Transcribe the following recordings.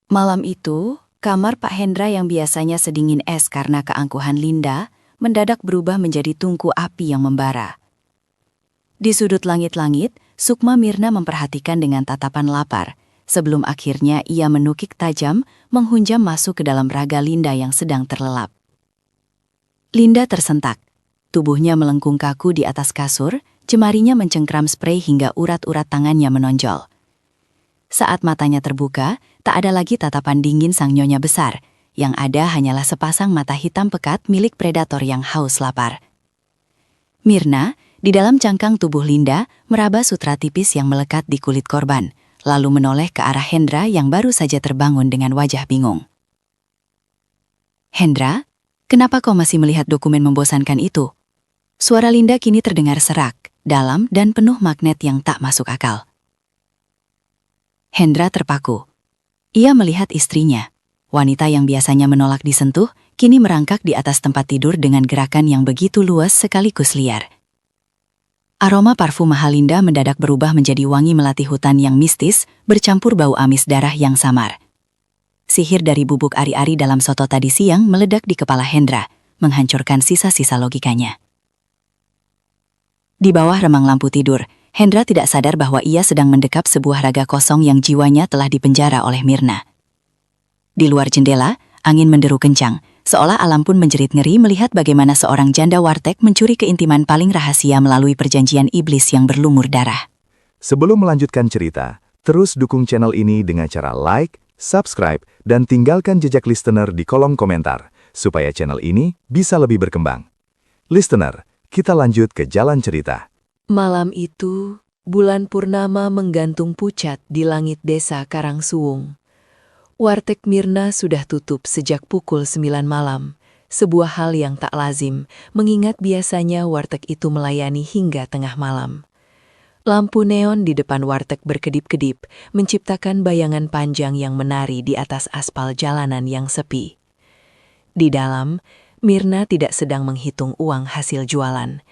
Malam itu, kamar Pak Hendra yang biasanya sedingin es karena keangkuhan Linda, mendadak berubah menjadi tungku api yang membara. Di sudut langit-langit, Sukma Mirna memperhatikan dengan tatapan lapar, sebelum akhirnya ia menukik tajam, menghunjam masuk ke dalam raga Linda yang sedang terlelap. Linda tersentak. Tubuhnya melengkung kaku di atas kasur, jemarinya mencengkram sprei hingga urat-urat tangannya menonjol. Saat matanya terbuka, tak ada lagi tatapan dingin sang nyonya besar, yang ada hanyalah sepasang mata hitam pekat milik predator yang haus lapar. Mirna, di dalam cangkang tubuh Linda, meraba sutra tipis yang melekat di kulit korban, lalu menoleh ke arah Hendra yang baru saja terbangun dengan wajah bingung. "Hendra, kenapa kau masih melihat dokumen membosankan itu?" Suara Linda kini terdengar serak, dalam dan penuh magnet yang tak masuk akal. Hendra terpaku. Ia melihat istrinya, wanita yang biasanya menolak disentuh, kini merangkak di atas tempat tidur dengan gerakan yang begitu luas sekaligus liar. Aroma parfum mahal Linda mendadak berubah menjadi wangi melati hutan yang mistis, bercampur bau amis darah yang samar. Sihir dari bubuk ari-ari dalam soto tadi siang meledak di kepala Hendra, menghancurkan sisa-sisa logikanya. Di bawah remang lampu tidur, Hendra tidak sadar bahwa ia sedang mendekap sebuah raga kosong yang jiwanya telah dipenjara oleh Mirna. Di luar jendela, angin menderu kencang, seolah alam pun menjerit ngeri melihat bagaimana seorang janda warteg mencuri keintiman paling rahasia melalui perjanjian iblis yang berlumur darah. Sebelum melanjutkan cerita, terus dukung channel ini dengan cara like, subscribe, dan tinggalkan jejak listener di kolom komentar, supaya channel ini bisa lebih berkembang. Listener, kita lanjut ke jalan cerita. Malam itu, bulan purnama menggantung pucat di langit desa Karangsuwung. Warteg Mirna sudah tutup sejak pukul 9 malam, sebuah hal yang tak lazim, mengingat biasanya warteg itu melayani hingga tengah malam. Lampu neon di depan warteg berkedip-kedip, menciptakan bayangan panjang yang menari di atas aspal jalanan yang sepi. Di dalam, Mirna tidak sedang menghitung uang hasil jualan.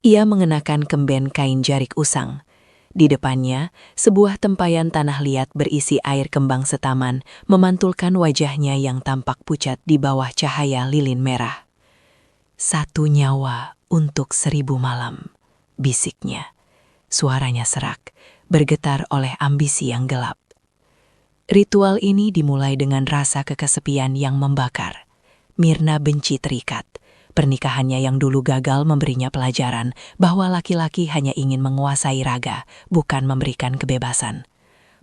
Ia mengenakan kemben kain jarik usang. Di depannya, sebuah tempayan tanah liat berisi air kembang setaman memantulkan wajahnya yang tampak pucat di bawah cahaya lilin merah. "Satu nyawa untuk 1000 malam," bisiknya. Suaranya serak, bergetar oleh ambisi yang gelap. Ritual ini dimulai dengan rasa kekesepian yang membakar. Mirna benci terikat. Pernikahannya yang dulu gagal memberinya pelajaran bahwa laki-laki hanya ingin menguasai raga, bukan memberikan kebebasan.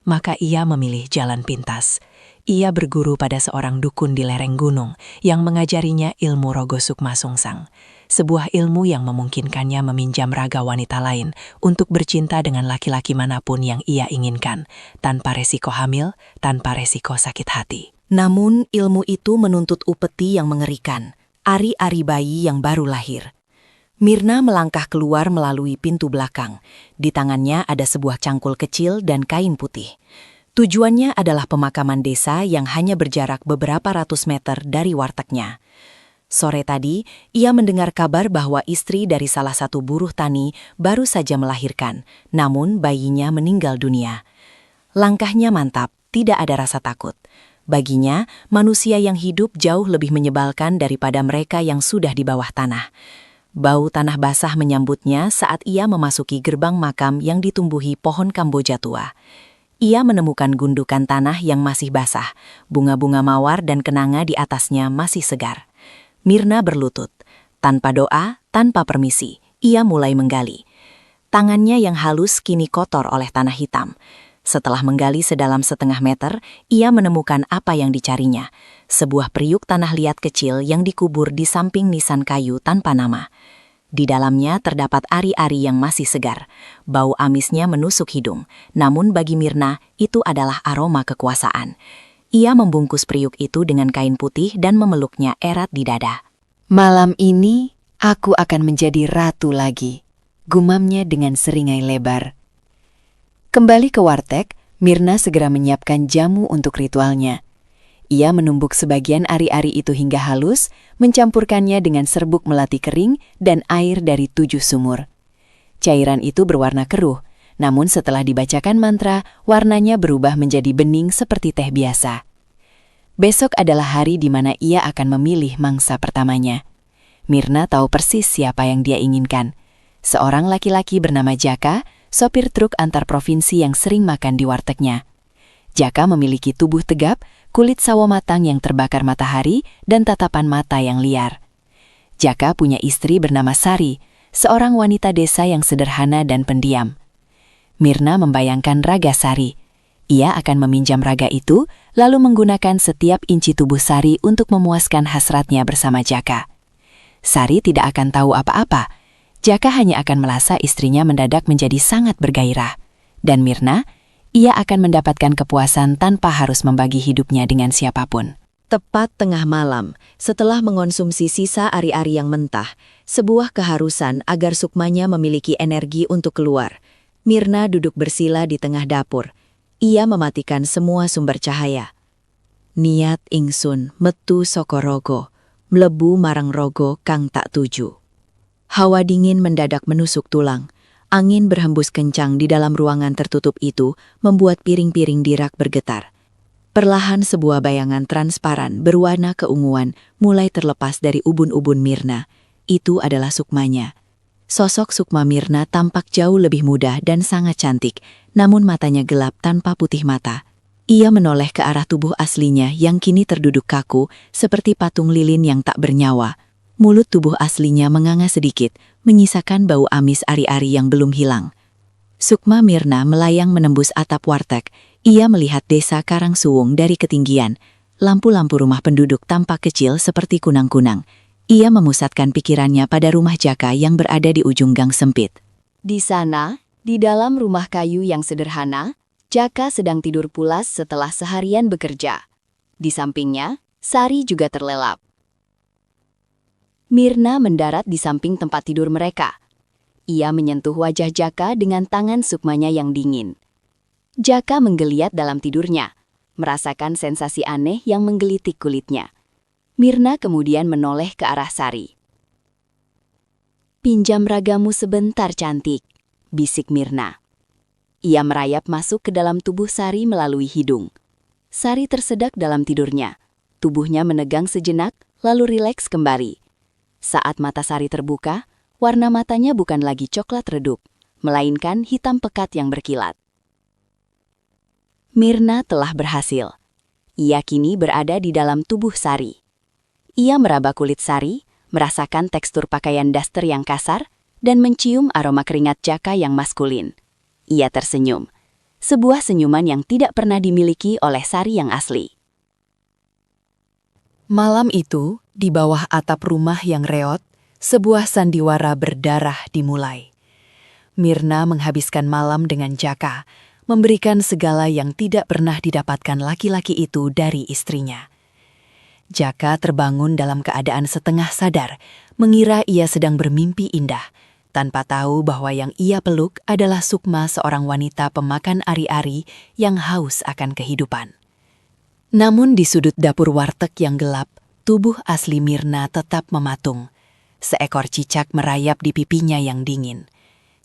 Maka ia memilih jalan pintas. Ia berguru pada seorang dukun di lereng gunung yang mengajarinya ilmu rogo sukma sungsang. Sebuah ilmu yang memungkinkannya meminjam raga wanita lain untuk bercinta dengan laki-laki manapun yang ia inginkan, tanpa resiko hamil, tanpa resiko sakit hati. Namun ilmu itu menuntut upeti yang mengerikan, ari-ari bayi yang baru lahir. Mirna melangkah keluar melalui pintu belakang. Di tangannya ada sebuah cangkul kecil dan kain putih. Tujuannya adalah pemakaman desa yang hanya berjarak beberapa ratus meter dari wartegnya. Sore tadi, ia mendengar kabar bahwa istri dari salah satu buruh tani baru saja melahirkan, namun bayinya meninggal dunia. Langkahnya mantap, tidak ada rasa takut. Baginya, manusia yang hidup jauh lebih menyebalkan daripada mereka yang sudah di bawah tanah. Bau tanah basah menyambutnya saat ia memasuki gerbang makam yang ditumbuhi pohon kamboja tua. Ia menemukan gundukan tanah yang masih basah, bunga-bunga mawar dan kenanga di atasnya masih segar. Mirna berlutut. Tanpa doa, tanpa permisi, ia mulai menggali. Tangannya yang halus kini kotor oleh tanah hitam. Setelah menggali sedalam 1/2 meter, ia menemukan apa yang dicarinya. Sebuah periuk tanah liat kecil yang dikubur di samping nisan kayu tanpa nama. Di dalamnya terdapat ari-ari yang masih segar. Bau amisnya menusuk hidung. Namun bagi Mirna, itu adalah aroma kekuasaan. Ia membungkus periuk itu dengan kain putih dan memeluknya erat di dada. "Malam ini, aku akan menjadi ratu lagi," gumamnya dengan seringai lebar. Kembali ke warteg, Mirna segera menyiapkan jamu untuk ritualnya. Ia menumbuk sebagian ari-ari itu hingga halus, mencampurkannya dengan serbuk melati kering dan air dari 7 sumur. Cairan itu berwarna keruh, namun setelah dibacakan mantra, warnanya berubah menjadi bening seperti teh biasa. Besok adalah hari di mana ia akan memilih mangsa pertamanya. Mirna tahu persis siapa yang dia inginkan. Seorang laki-laki bernama Jaka, sopir truk antar provinsi yang sering makan di wartegnya. Jaka memiliki tubuh tegap, kulit sawo matang yang terbakar matahari, dan tatapan mata yang liar. Jaka punya istri bernama Sari, seorang wanita desa yang sederhana dan pendiam. Mirna membayangkan raga Sari. Ia akan meminjam raga itu, lalu menggunakan setiap inci tubuh Sari untuk memuaskan hasratnya bersama Jaka. Sari tidak akan tahu apa-apa. Jaka hanya akan merasa istrinya mendadak menjadi sangat bergairah. Dan Mirna, ia akan mendapatkan kepuasan tanpa harus membagi hidupnya dengan siapapun. Tepat tengah malam, setelah mengonsumsi sisa ari-ari yang mentah, sebuah keharusan agar Sukmanya memiliki energi untuk keluar. Mirna duduk bersila di tengah dapur. Ia mematikan semua sumber cahaya. Niat ingsun metu saka raga, mlebu marang raga kang tak tuju. Hawa dingin mendadak menusuk tulang. Angin berhembus kencang di dalam ruangan tertutup itu membuat piring-piring di rak bergetar. Perlahan sebuah bayangan transparan berwarna keunguan mulai terlepas dari ubun-ubun Mirna. Itu adalah Sukmanya. Sosok Sukma Mirna tampak jauh lebih muda dan sangat cantik, namun matanya gelap tanpa putih mata. Ia menoleh ke arah tubuh aslinya yang kini terduduk kaku seperti patung lilin yang tak bernyawa. Mulut tubuh aslinya menganga sedikit, menyisakan bau amis ari-ari yang belum hilang. Sukma Mirna melayang menembus atap warteg. Ia melihat desa Karangsuwung dari ketinggian. Lampu-lampu rumah penduduk tampak kecil seperti kunang-kunang. Ia memusatkan pikirannya pada rumah Jaka yang berada di ujung gang sempit. Di sana, di dalam rumah kayu yang sederhana, Jaka sedang tidur pulas setelah seharian bekerja. Di sampingnya, Sari juga terlelap. Mirna mendarat di samping tempat tidur mereka. Ia menyentuh wajah Jaka dengan tangan Sukmanya yang dingin. Jaka menggeliat dalam tidurnya, merasakan sensasi aneh yang menggelitik kulitnya. Mirna kemudian menoleh ke arah Sari. "Pinjam ragamu sebentar, cantik," bisik Mirna. Ia merayap masuk ke dalam tubuh Sari melalui hidung. Sari tersedak dalam tidurnya. Tubuhnya menegang sejenak, lalu rileks kembali. Saat mata Sari terbuka, warna matanya bukan lagi coklat redup, melainkan hitam pekat yang berkilat. Mirna telah berhasil. Ia kini berada di dalam tubuh Sari. Ia meraba kulit Sari, merasakan tekstur pakaian daster yang kasar, dan mencium aroma keringat Jaka yang maskulin. Ia tersenyum. Sebuah senyuman yang tidak pernah dimiliki oleh Sari yang asli. Malam itu, di bawah atap rumah yang reot, sebuah sandiwara berdarah dimulai. Mirna menghabiskan malam dengan Jaka, memberikan segala yang tidak pernah didapatkan laki-laki itu dari istrinya. Jaka terbangun dalam keadaan setengah sadar, mengira ia sedang bermimpi indah, tanpa tahu bahwa yang ia peluk adalah Sukma, seorang wanita pemakan ari-ari yang haus akan kehidupan. Namun di sudut dapur warteg yang gelap, tubuh asli Mirna tetap mematung. Seekor cicak merayap di pipinya yang dingin.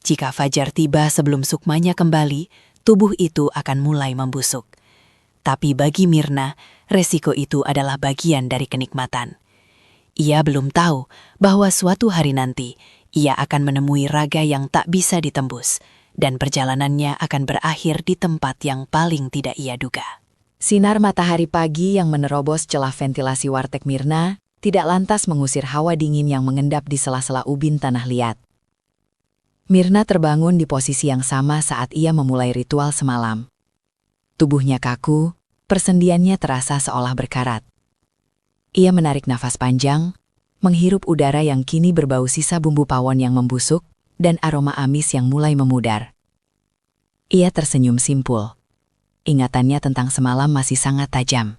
Jika fajar tiba sebelum Sukmanya kembali, tubuh itu akan mulai membusuk. Tapi bagi Mirna, resiko itu adalah bagian dari kenikmatan. Ia belum tahu bahwa suatu hari nanti, ia akan menemui raga yang tak bisa ditembus, dan perjalanannya akan berakhir di tempat yang paling tidak ia duga. Sinar matahari pagi yang menerobos celah ventilasi warteg Mirna tidak lantas mengusir hawa dingin yang mengendap di sela-sela ubin tanah liat. Mirna terbangun di posisi yang sama saat ia memulai ritual semalam. Tubuhnya kaku, persendiannya terasa seolah berkarat. Ia menarik nafas panjang, menghirup udara yang kini berbau sisa bumbu pawon yang membusuk, dan aroma amis yang mulai memudar. Ia tersenyum simpul. Ingatannya tentang semalam masih sangat tajam.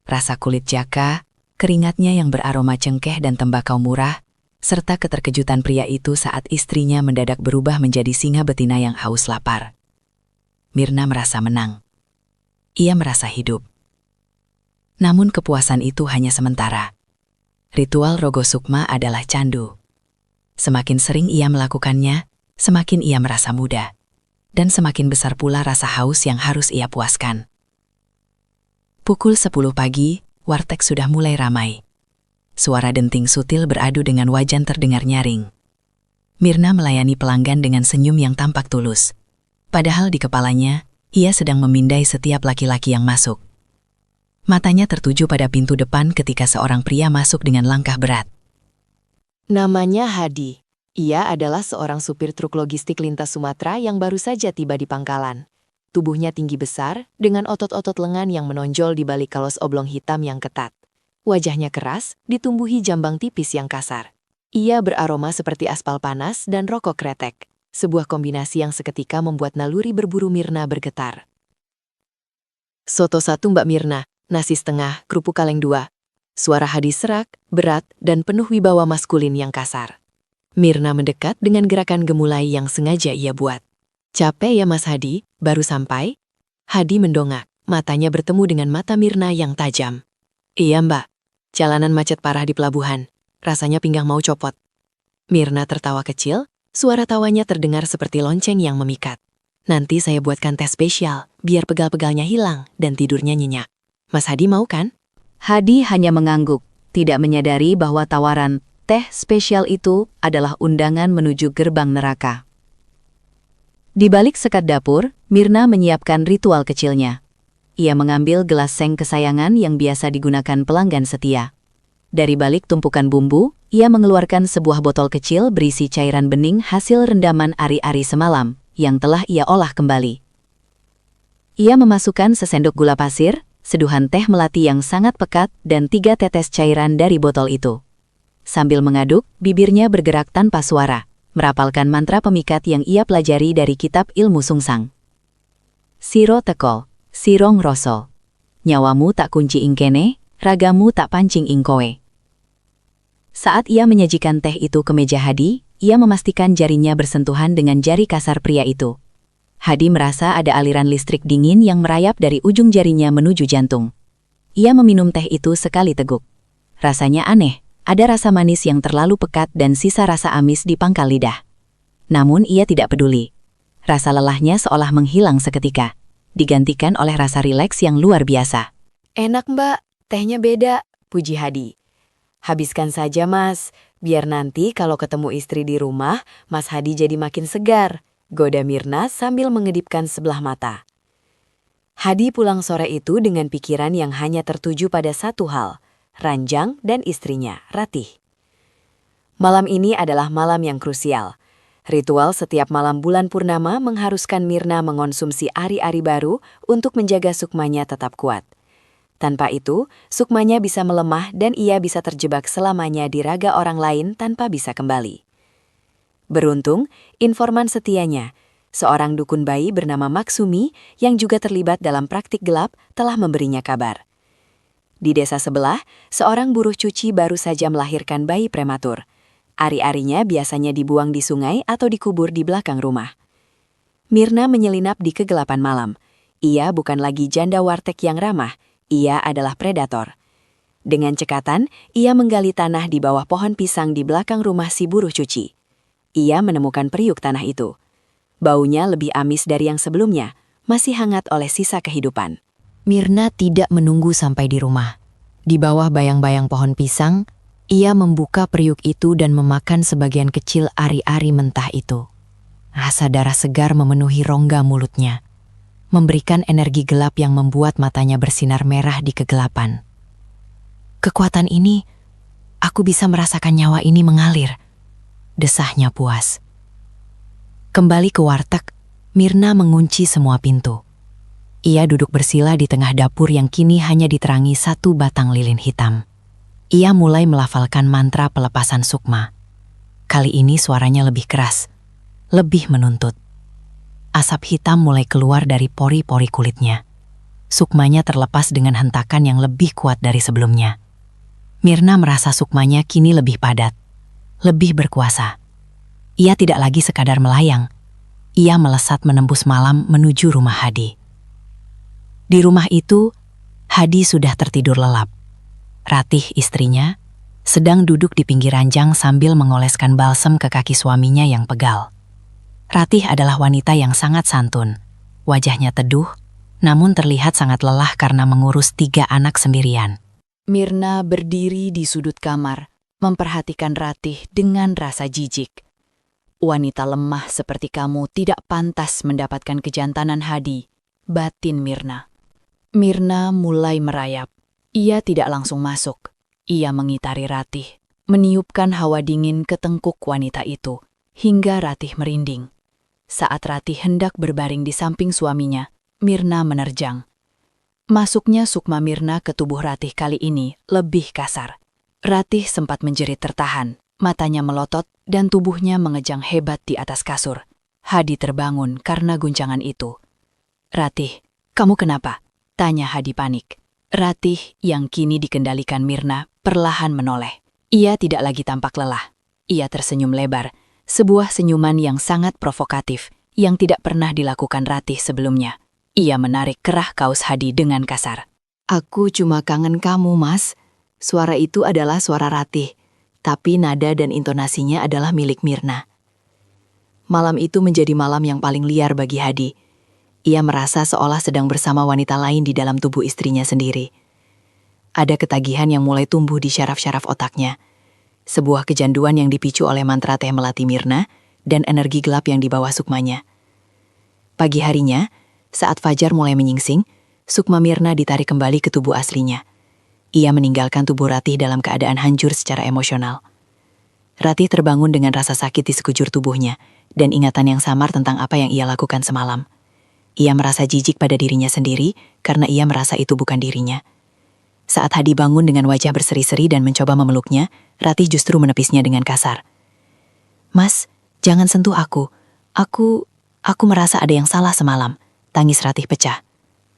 Rasa kulit Jaka, keringatnya yang beraroma cengkeh dan tembakau murah, serta keterkejutan pria itu saat istrinya mendadak berubah menjadi singa betina yang haus lapar. Mirna merasa menang. Ia merasa hidup. Namun kepuasan itu hanya sementara. Ritual Rogo Sukma adalah candu. Semakin sering ia melakukannya, semakin ia merasa muda. Dan semakin besar pula rasa haus yang harus ia puaskan. Pukul 10 pagi, warteg sudah mulai ramai. Suara denting sutil beradu dengan wajan terdengar nyaring. Mirna melayani pelanggan dengan senyum yang tampak tulus. Padahal di kepalanya, ia sedang memindai setiap laki-laki yang masuk. Matanya tertuju pada pintu depan ketika seorang pria masuk dengan langkah berat. Namanya Hadi. Ia adalah seorang supir truk logistik lintas Sumatera yang baru saja tiba di pangkalan. Tubuhnya tinggi besar, dengan otot-otot lengan yang menonjol di balik kaos oblong hitam yang ketat. Wajahnya keras, ditumbuhi jambang tipis yang kasar. Ia beraroma seperti aspal panas dan rokok kretek. Sebuah kombinasi yang seketika membuat naluri berburu Mirna bergetar. Soto 1 Mbak Mirna, nasi setengah, kerupuk kaleng 2. Suara Hadi serak, berat, dan penuh wibawa maskulin yang kasar. Mirna mendekat dengan gerakan gemulai yang sengaja ia buat. Capek ya Mas Hadi, baru sampai? Hadi mendongak, matanya bertemu dengan mata Mirna yang tajam. Iya Mbak, jalanan macet parah di pelabuhan. Rasanya pinggang mau copot. Mirna tertawa kecil, suara tawanya terdengar seperti lonceng yang memikat. Nanti saya buatkan teh spesial, biar pegal-pegalnya hilang dan tidurnya nyenyak. Mas Hadi mau kan? Hadi hanya mengangguk, tidak menyadari bahwa tawaran teh spesial itu adalah undangan menuju gerbang neraka. Di balik sekat dapur, Mirna menyiapkan ritual kecilnya. Ia mengambil gelas seng kesayangan yang biasa digunakan pelanggan setia. Dari balik tumpukan bumbu, ia mengeluarkan sebuah botol kecil berisi cairan bening hasil rendaman ari-ari semalam, yang telah ia olah kembali. Ia memasukkan sesendok gula pasir, seduhan teh melati yang sangat pekat, dan 3 tetes cairan dari botol itu. Sambil mengaduk, bibirnya bergerak tanpa suara, merapalkan mantra pemikat yang ia pelajari dari kitab ilmu sungsang. Siro tekol, sirong rosol. Nyawamu tak kunci ing kene, ragamu tak pancing ing kowe. Saat ia menyajikan teh itu ke meja Hadi, ia memastikan jarinya bersentuhan dengan jari kasar pria itu. Hadi merasa ada aliran listrik dingin yang merayap dari ujung jarinya menuju jantung. Ia meminum teh itu sekali teguk. Rasanya aneh, ada rasa manis yang terlalu pekat dan sisa rasa amis di pangkal lidah. Namun ia tidak peduli. Rasa lelahnya seolah menghilang seketika, digantikan oleh rasa rileks yang luar biasa. Enak Mbak, tehnya beda, puji Hadi. Habiskan saja Mas, biar nanti kalau ketemu istri di rumah, Mas Hadi jadi makin segar, goda Mirna sambil mengedipkan sebelah mata. Hadi pulang sore itu dengan pikiran yang hanya tertuju pada satu hal, Ranjang dan istrinya, Ratih. Malam ini adalah malam yang krusial. Ritual setiap malam bulan purnama mengharuskan Mirna mengonsumsi ari-ari baru untuk menjaga sukmanya tetap kuat. Tanpa itu, sukmanya bisa melemah dan ia bisa terjebak selamanya di raga orang lain tanpa bisa kembali. Beruntung, informan setianya, seorang dukun bayi bernama Maksumi yang juga terlibat dalam praktik gelap telah memberinya kabar. Di desa sebelah, seorang buruh cuci baru saja melahirkan bayi prematur. Ari-arinya biasanya dibuang di sungai atau dikubur di belakang rumah. Mirna menyelinap di kegelapan malam. Ia bukan lagi janda warteg yang ramah, ia adalah predator. Dengan cekatan, ia menggali tanah di bawah pohon pisang di belakang rumah si buruh cuci. Ia menemukan periuk tanah itu. Baunya lebih amis dari yang sebelumnya, masih hangat oleh sisa kehidupan. Mirna tidak menunggu sampai di rumah. Di bawah bayang-bayang pohon pisang, ia membuka periuk itu dan memakan sebagian kecil ari-ari mentah itu. Rasa darah segar memenuhi rongga mulutnya, memberikan energi gelap yang membuat matanya bersinar merah di kegelapan. Kekuatan ini, aku bisa merasakan nyawa ini mengalir. Desahnya puas. Kembali ke warteg, Mirna mengunci semua pintu. Ia duduk bersila di tengah dapur yang kini hanya diterangi satu batang lilin hitam. Ia mulai melafalkan mantra pelepasan sukma. Kali ini suaranya lebih keras, lebih menuntut. Asap hitam mulai keluar dari pori-pori kulitnya. Sukmanya terlepas dengan hentakan yang lebih kuat dari sebelumnya. Mirna merasa sukmanya kini lebih padat, lebih berkuasa. Ia tidak lagi sekadar melayang. Ia melesat menembus malam menuju rumah Hadi. Di rumah itu, Hadi sudah tertidur lelap. Ratih, istrinya, sedang duduk di pinggir ranjang sambil mengoleskan balsem ke kaki suaminya yang pegal. Ratih adalah wanita yang sangat santun. Wajahnya teduh, namun terlihat sangat lelah karena mengurus 3 anak sendirian. Mirna berdiri di sudut kamar, memperhatikan Ratih dengan rasa jijik. Wanita lemah seperti kamu tidak pantas mendapatkan kejantanan Hadi, batin Mirna. Mirna mulai merayap. Ia tidak langsung masuk. Ia mengitari Ratih, meniupkan hawa dingin ke tengkuk wanita itu, hingga Ratih merinding. Saat Ratih hendak berbaring di samping suaminya, Mirna menerjang. Masuknya sukma Mirna ke tubuh Ratih kali ini lebih kasar. Ratih sempat menjerit tertahan, matanya melotot dan tubuhnya mengejang hebat di atas kasur. Hadi terbangun karena guncangan itu. "Ratih, kamu kenapa?" tanya Hadi panik. Ratih yang kini dikendalikan Mirna perlahan menoleh. Ia tidak lagi tampak lelah. Ia tersenyum lebar, sebuah senyuman yang sangat provokatif yang tidak pernah dilakukan Ratih sebelumnya. Ia menarik kerah kaus Hadi dengan kasar. "Aku cuma kangen kamu, Mas." Suara itu adalah suara Ratih, tapi nada dan intonasinya adalah milik Mirna. Malam itu menjadi malam yang paling liar bagi Hadi. Ia merasa seolah sedang bersama wanita lain di dalam tubuh istrinya sendiri. Ada ketagihan yang mulai tumbuh di syaraf-syaraf otaknya. Sebuah kecanduan yang dipicu oleh mantra teh melati Mirna dan energi gelap yang dibawa sukmanya. Pagi harinya, saat fajar mulai menyingsing, sukma Mirna ditarik kembali ke tubuh aslinya. Ia meninggalkan tubuh Ratih dalam keadaan hancur secara emosional. Ratih terbangun dengan rasa sakit di sekujur tubuhnya dan ingatan yang samar tentang apa yang ia lakukan semalam. Ia merasa jijik pada dirinya sendiri karena ia merasa itu bukan dirinya. Saat Hadi bangun dengan wajah berseri-seri dan mencoba memeluknya, Ratih justru menepisnya dengan kasar. "Mas, jangan sentuh aku. Aku merasa ada yang salah semalam." Tangis Ratih pecah.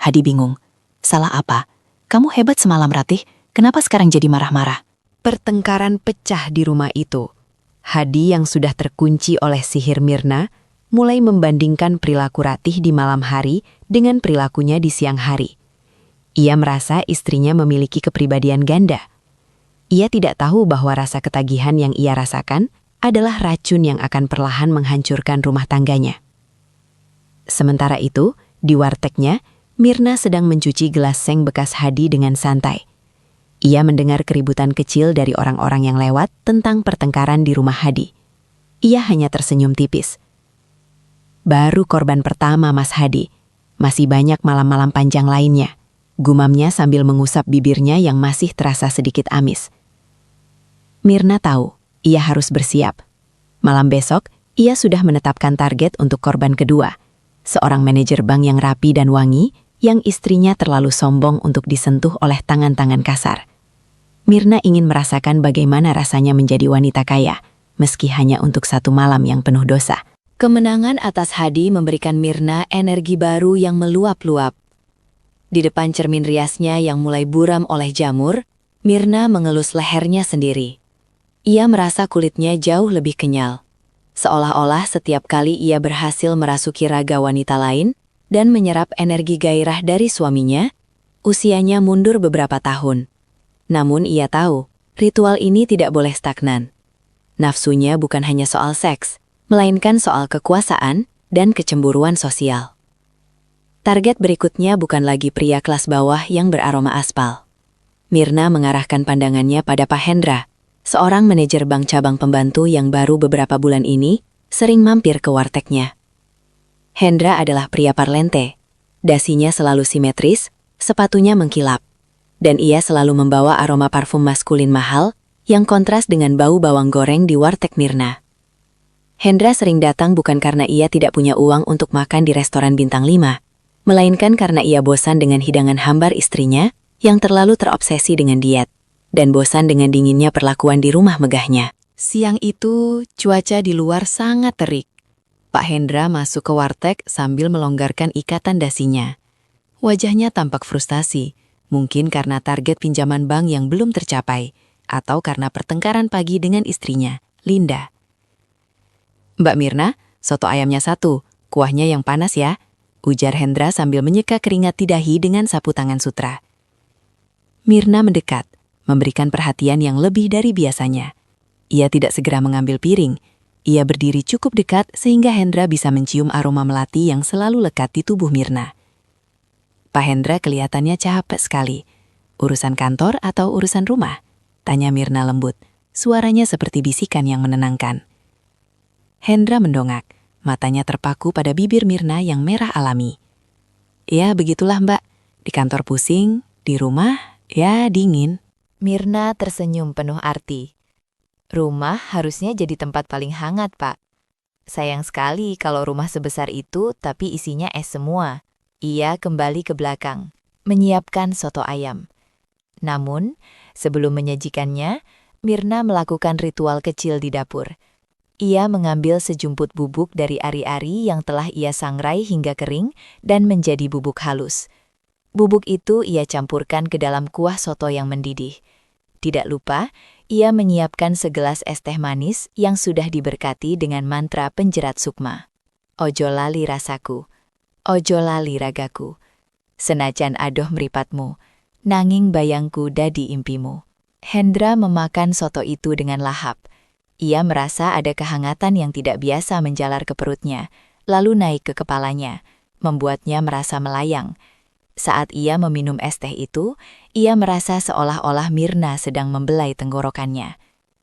Hadi bingung. "Salah apa? Kamu hebat semalam, Ratih. Kenapa sekarang jadi marah-marah?" Pertengkaran pecah di rumah itu. Hadi yang sudah terkunci oleh sihir Mirna mulai membandingkan perilaku Ratih di malam hari dengan perilakunya di siang hari. Ia merasa istrinya memiliki kepribadian ganda. Ia tidak tahu bahwa rasa ketagihan yang ia rasakan adalah racun yang akan perlahan menghancurkan rumah tangganya. Sementara itu, di wartegnya, Mirna sedang mencuci gelas seng bekas Hadi dengan santai. Ia mendengar keributan kecil dari orang-orang yang lewat tentang pertengkaran di rumah Hadi. Ia hanya tersenyum tipis. "Baru korban pertama, Mas Hadi. Masih banyak malam-malam panjang lainnya," gumamnya sambil mengusap bibirnya yang masih terasa sedikit amis. Mirna tahu, ia harus bersiap. Malam besok, ia sudah menetapkan target untuk korban kedua, seorang manajer bank yang rapi dan wangi, yang istrinya terlalu sombong untuk disentuh oleh tangan-tangan kasar. Mirna ingin merasakan bagaimana rasanya menjadi wanita kaya, meski hanya untuk satu malam yang penuh dosa. Kemenangan atas Hadi memberikan Mirna energi baru yang meluap-luap. Di depan cermin riasnya yang mulai buram oleh jamur, Mirna mengelus lehernya sendiri. Ia merasa kulitnya jauh lebih kenyal. Seolah-olah setiap kali ia berhasil merasuki raga wanita lain dan menyerap energi gairah dari suaminya, usianya mundur beberapa tahun. Namun ia tahu, ritual ini tidak boleh stagnan. Nafsunya bukan hanya soal seks, melainkan soal kekuasaan dan kecemburuan sosial. Target berikutnya bukan lagi pria kelas bawah yang beraroma aspal. Mirna mengarahkan pandangannya pada Pak Hendra, seorang manajer bank cabang pembantu yang baru beberapa bulan ini sering mampir ke wartegnya. Hendra adalah pria parlente. Dasinya selalu simetris, sepatunya mengkilap. Dan ia selalu membawa aroma parfum maskulin mahal yang kontras dengan bau bawang goreng di warteg Mirna. Hendra sering datang bukan karena ia tidak punya uang untuk makan di restoran bintang 5, melainkan karena ia bosan dengan hidangan hambar istrinya yang terlalu terobsesi dengan diet, dan bosan dengan dinginnya perlakuan di rumah megahnya. Siang itu, cuaca di luar sangat terik. Pak Hendra masuk ke warteg sambil melonggarkan ikatan dasinya. Wajahnya tampak frustasi, mungkin karena target pinjaman bank yang belum tercapai, atau karena pertengkaran pagi dengan istrinya, Linda. "Mbak Mirna, soto ayamnya 1, kuahnya yang panas ya," ujar Hendra sambil menyeka keringat di dahi dengan sapu tangan sutra. Mirna mendekat, memberikan perhatian yang lebih dari biasanya. Ia tidak segera mengambil piring. Ia berdiri cukup dekat sehingga Hendra bisa mencium aroma melati yang selalu lekat di tubuh Mirna. Pak Hendra kelihatannya capek sekali. Urusan kantor atau urusan rumah? Tanya Mirna lembut. Suaranya seperti bisikan yang menenangkan. Hendra mendongak. Matanya terpaku pada bibir Mirna yang merah alami. Ya, begitulah Mbak. Di kantor pusing, di rumah, ya dingin. Mirna tersenyum penuh arti. Rumah harusnya jadi tempat paling hangat, Pak. Sayang sekali kalau rumah sebesar itu tapi isinya es semua. Ia kembali ke belakang, menyiapkan soto ayam. Namun, sebelum menyajikannya, Mirna melakukan ritual kecil di dapur. Ia mengambil sejumput bubuk dari ari-ari yang telah ia sangrai hingga kering dan menjadi bubuk halus. Bubuk itu ia campurkan ke dalam kuah soto yang mendidih. Tidak lupa, ia menyiapkan segelas es teh manis yang sudah diberkati dengan mantra penjerat sukma. Ojo lali rasaku, ojo lali ragaku. Senajan adoh mripatmu, nanging bayangku dadi impimu. Hendra memakan soto itu dengan lahap. Ia merasa ada kehangatan yang tidak biasa menjalar ke perutnya, lalu naik ke kepalanya, membuatnya merasa melayang. Saat ia meminum es teh itu, ia merasa seolah-olah Mirna sedang membelai tenggorokannya.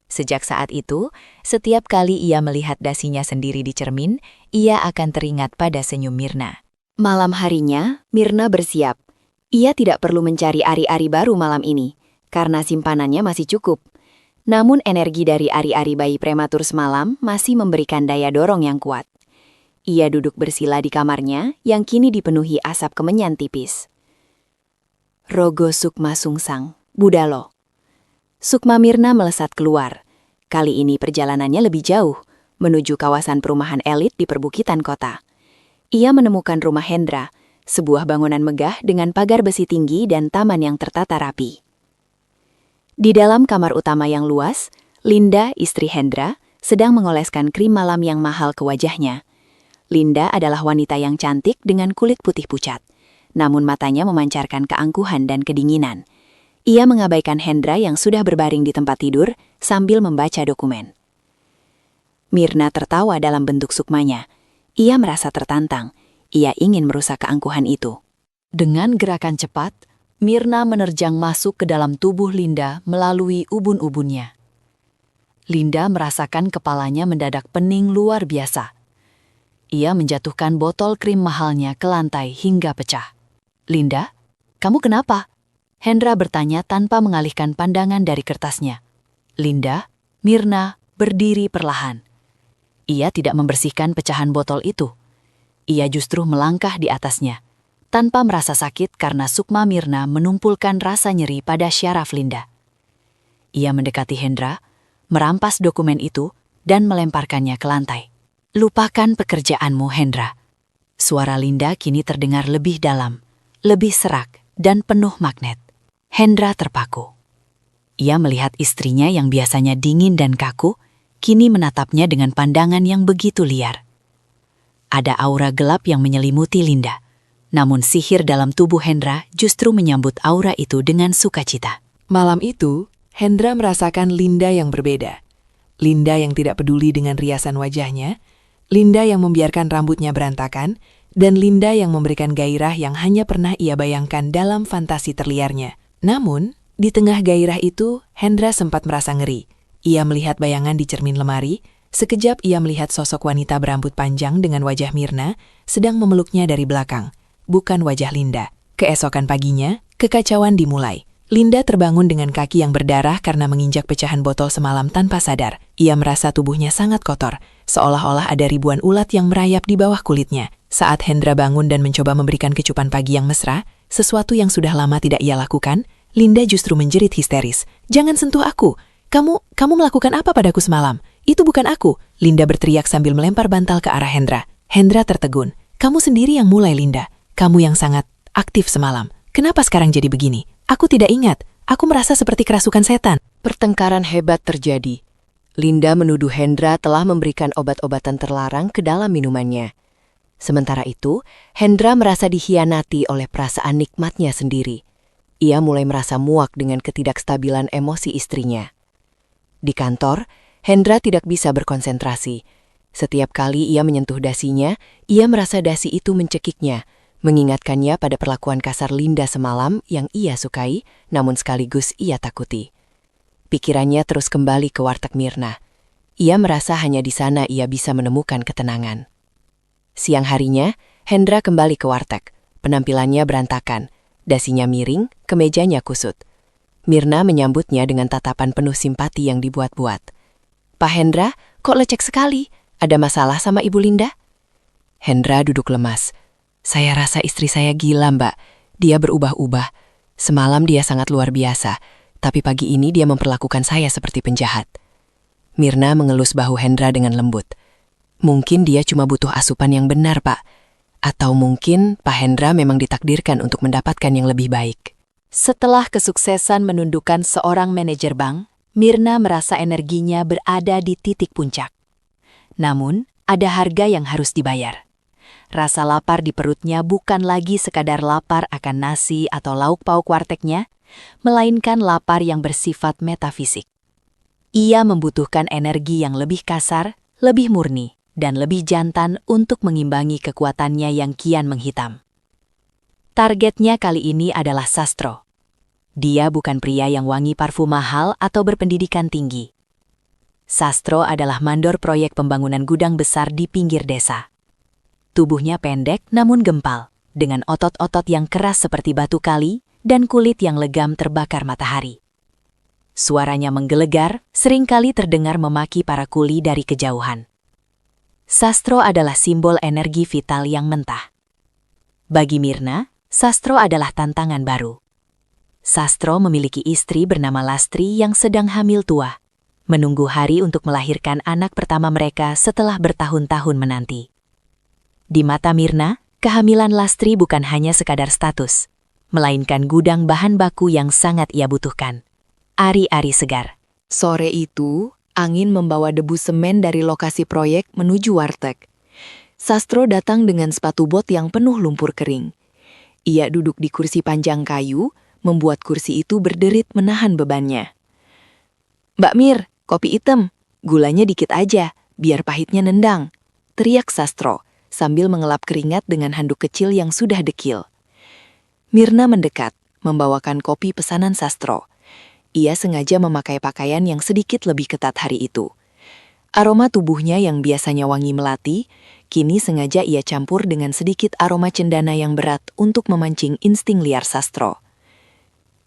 Sejak saat itu, setiap kali ia melihat dasinya sendiri di cermin, ia akan teringat pada senyum Mirna. Malam harinya, Mirna bersiap. Ia tidak perlu mencari ari-ari baru malam ini, karena simpanannya masih cukup. Namun energi dari ari-ari bayi prematur semalam masih memberikan daya dorong yang kuat. Ia duduk bersila di kamarnya yang kini dipenuhi asap kemenyan tipis. Rogo Sukma Sungsang, Budalo. Sukma Mirna melesat keluar. Kali ini perjalanannya lebih jauh, menuju kawasan perumahan elit di perbukitan kota. Ia menemukan rumah Hendra, sebuah bangunan megah dengan pagar besi tinggi dan taman yang tertata rapi. Di dalam kamar utama yang luas, Linda, istri Hendra, sedang mengoleskan krim malam yang mahal ke wajahnya. Linda adalah wanita yang cantik dengan kulit putih pucat, namun matanya memancarkan keangkuhan dan kedinginan. Ia mengabaikan Hendra yang sudah berbaring di tempat tidur sambil membaca dokumen. Mirna tertawa dalam bentuk sukmanya. Ia merasa tertantang. Ia ingin merusak keangkuhan itu. Dengan gerakan cepat, Mirna menerjang masuk ke dalam tubuh Linda melalui ubun-ubunnya. Linda merasakan kepalanya mendadak pening luar biasa. Ia menjatuhkan botol krim mahalnya ke lantai hingga pecah. Linda, kamu kenapa? Hendra bertanya tanpa mengalihkan pandangan dari kertasnya. Linda, Mirna berdiri perlahan. Ia tidak membersihkan pecahan botol itu. Ia justru melangkah di atasnya, tanpa merasa sakit karena Sukma Mirna menumpulkan rasa nyeri pada syaraf Linda. Ia mendekati Hendra, merampas dokumen itu, dan melemparkannya ke lantai. Lupakan pekerjaanmu, Hendra. Suara Linda kini terdengar lebih dalam, lebih serak, dan penuh magnet. Hendra terpaku. Ia melihat istrinya yang biasanya dingin dan kaku, kini menatapnya dengan pandangan yang begitu liar. Ada aura gelap yang menyelimuti Linda, namun sihir dalam tubuh Hendra justru menyambut aura itu dengan sukacita. Malam itu, Hendra merasakan Linda yang berbeda. Linda yang tidak peduli dengan riasan wajahnya, Linda yang membiarkan rambutnya berantakan, dan Linda yang memberikan gairah yang hanya pernah ia bayangkan dalam fantasi terliarnya. Namun, di tengah gairah itu, Hendra sempat merasa ngeri. Ia melihat bayangan di cermin lemari, sekejap ia melihat sosok wanita berambut panjang dengan wajah Mirna, sedang memeluknya dari belakang, bukan wajah Linda. Keesokan paginya, kekacauan dimulai. Linda terbangun dengan kaki yang berdarah karena menginjak pecahan botol semalam tanpa sadar. Ia merasa tubuhnya sangat kotor, seolah-olah ada ribuan ulat yang merayap di bawah kulitnya. Saat Hendra bangun dan mencoba memberikan kecupan pagi yang mesra, sesuatu yang sudah lama tidak ia lakukan, Linda justru menjerit histeris. "Jangan sentuh aku! Kamu melakukan apa padaku semalam? Itu bukan aku!" Linda berteriak sambil melempar bantal ke arah Hendra. Hendra tertegun. "Kamu sendiri yang mulai, Linda. Kamu yang sangat aktif semalam. Kenapa sekarang jadi begini? Aku tidak ingat. Aku merasa seperti kerasukan setan." Pertengkaran hebat terjadi. Linda menuduh Hendra telah memberikan obat-obatan terlarang ke dalam minumannya. Sementara itu, Hendra merasa dikhianati oleh perasaan nikmatnya sendiri. Ia mulai merasa muak dengan ketidakstabilan emosi istrinya. Di kantor, Hendra tidak bisa berkonsentrasi. Setiap kali ia menyentuh dasinya, ia merasa dasi itu mencekiknya, mengingatkannya pada perlakuan kasar Linda semalam yang ia sukai, namun sekaligus ia takuti. Pikirannya terus kembali ke warteg Mirna. Ia merasa hanya di sana ia bisa menemukan ketenangan. Siang harinya, Hendra kembali ke warteg. Penampilannya berantakan, dasinya miring, kemejanya kusut. Mirna menyambutnya dengan tatapan penuh simpati yang dibuat-buat. "Pak Hendra, kok lecek sekali? Ada masalah sama Ibu Linda?" Hendra duduk lemas. "Saya rasa istri saya gila, Mbak. Dia berubah-ubah. Semalam dia sangat luar biasa, tapi pagi ini dia memperlakukan saya seperti penjahat." Mirna mengelus bahu Hendra dengan lembut. "Mungkin dia cuma butuh asupan yang benar, Pak. Atau mungkin Pak Hendra memang ditakdirkan untuk mendapatkan yang lebih baik." Setelah kesuksesan menundukkan seorang manajer bank, Mirna merasa energinya berada di titik puncak. Namun, ada harga yang harus dibayar. Rasa lapar di perutnya bukan lagi sekadar lapar akan nasi atau lauk pauk wartegnya, melainkan lapar yang bersifat metafisik. Ia membutuhkan energi yang lebih kasar, lebih murni, dan lebih jantan untuk mengimbangi kekuatannya yang kian menghitam. Targetnya kali ini adalah Sastro. Dia bukan pria yang wangi parfum mahal atau berpendidikan tinggi. Sastro adalah mandor proyek pembangunan gudang besar di pinggir desa. Tubuhnya pendek namun gempal, dengan otot-otot yang keras seperti batu kali dan kulit yang legam terbakar matahari. Suaranya menggelegar, seringkali terdengar memaki para kuli dari kejauhan. Sastro adalah simbol energi vital yang mentah. Bagi Mirna, Sastro adalah tantangan baru. Sastro memiliki istri bernama Lastri yang sedang hamil tua, menunggu hari untuk melahirkan anak pertama mereka setelah bertahun-tahun menanti. Di mata Mirna, kehamilan Lastri bukan hanya sekadar status, melainkan gudang bahan baku yang sangat ia butuhkan. Ari-ari segar. Sore itu, angin membawa debu semen dari lokasi proyek menuju warteg. Sastro datang dengan sepatu bot yang penuh lumpur kering. Ia duduk di kursi panjang kayu, membuat kursi itu berderit menahan bebannya. "Mbak Mir, kopi hitam, gulanya dikit aja, biar pahitnya nendang," teriak Sastro, sambil mengelap keringat dengan handuk kecil yang sudah dekil. Mirna mendekat, membawakan kopi pesanan Sastro. Ia sengaja memakai pakaian yang sedikit lebih ketat hari itu. Aroma tubuhnya yang biasanya wangi melati, kini sengaja ia campur dengan sedikit aroma cendana yang berat untuk memancing insting liar Sastro.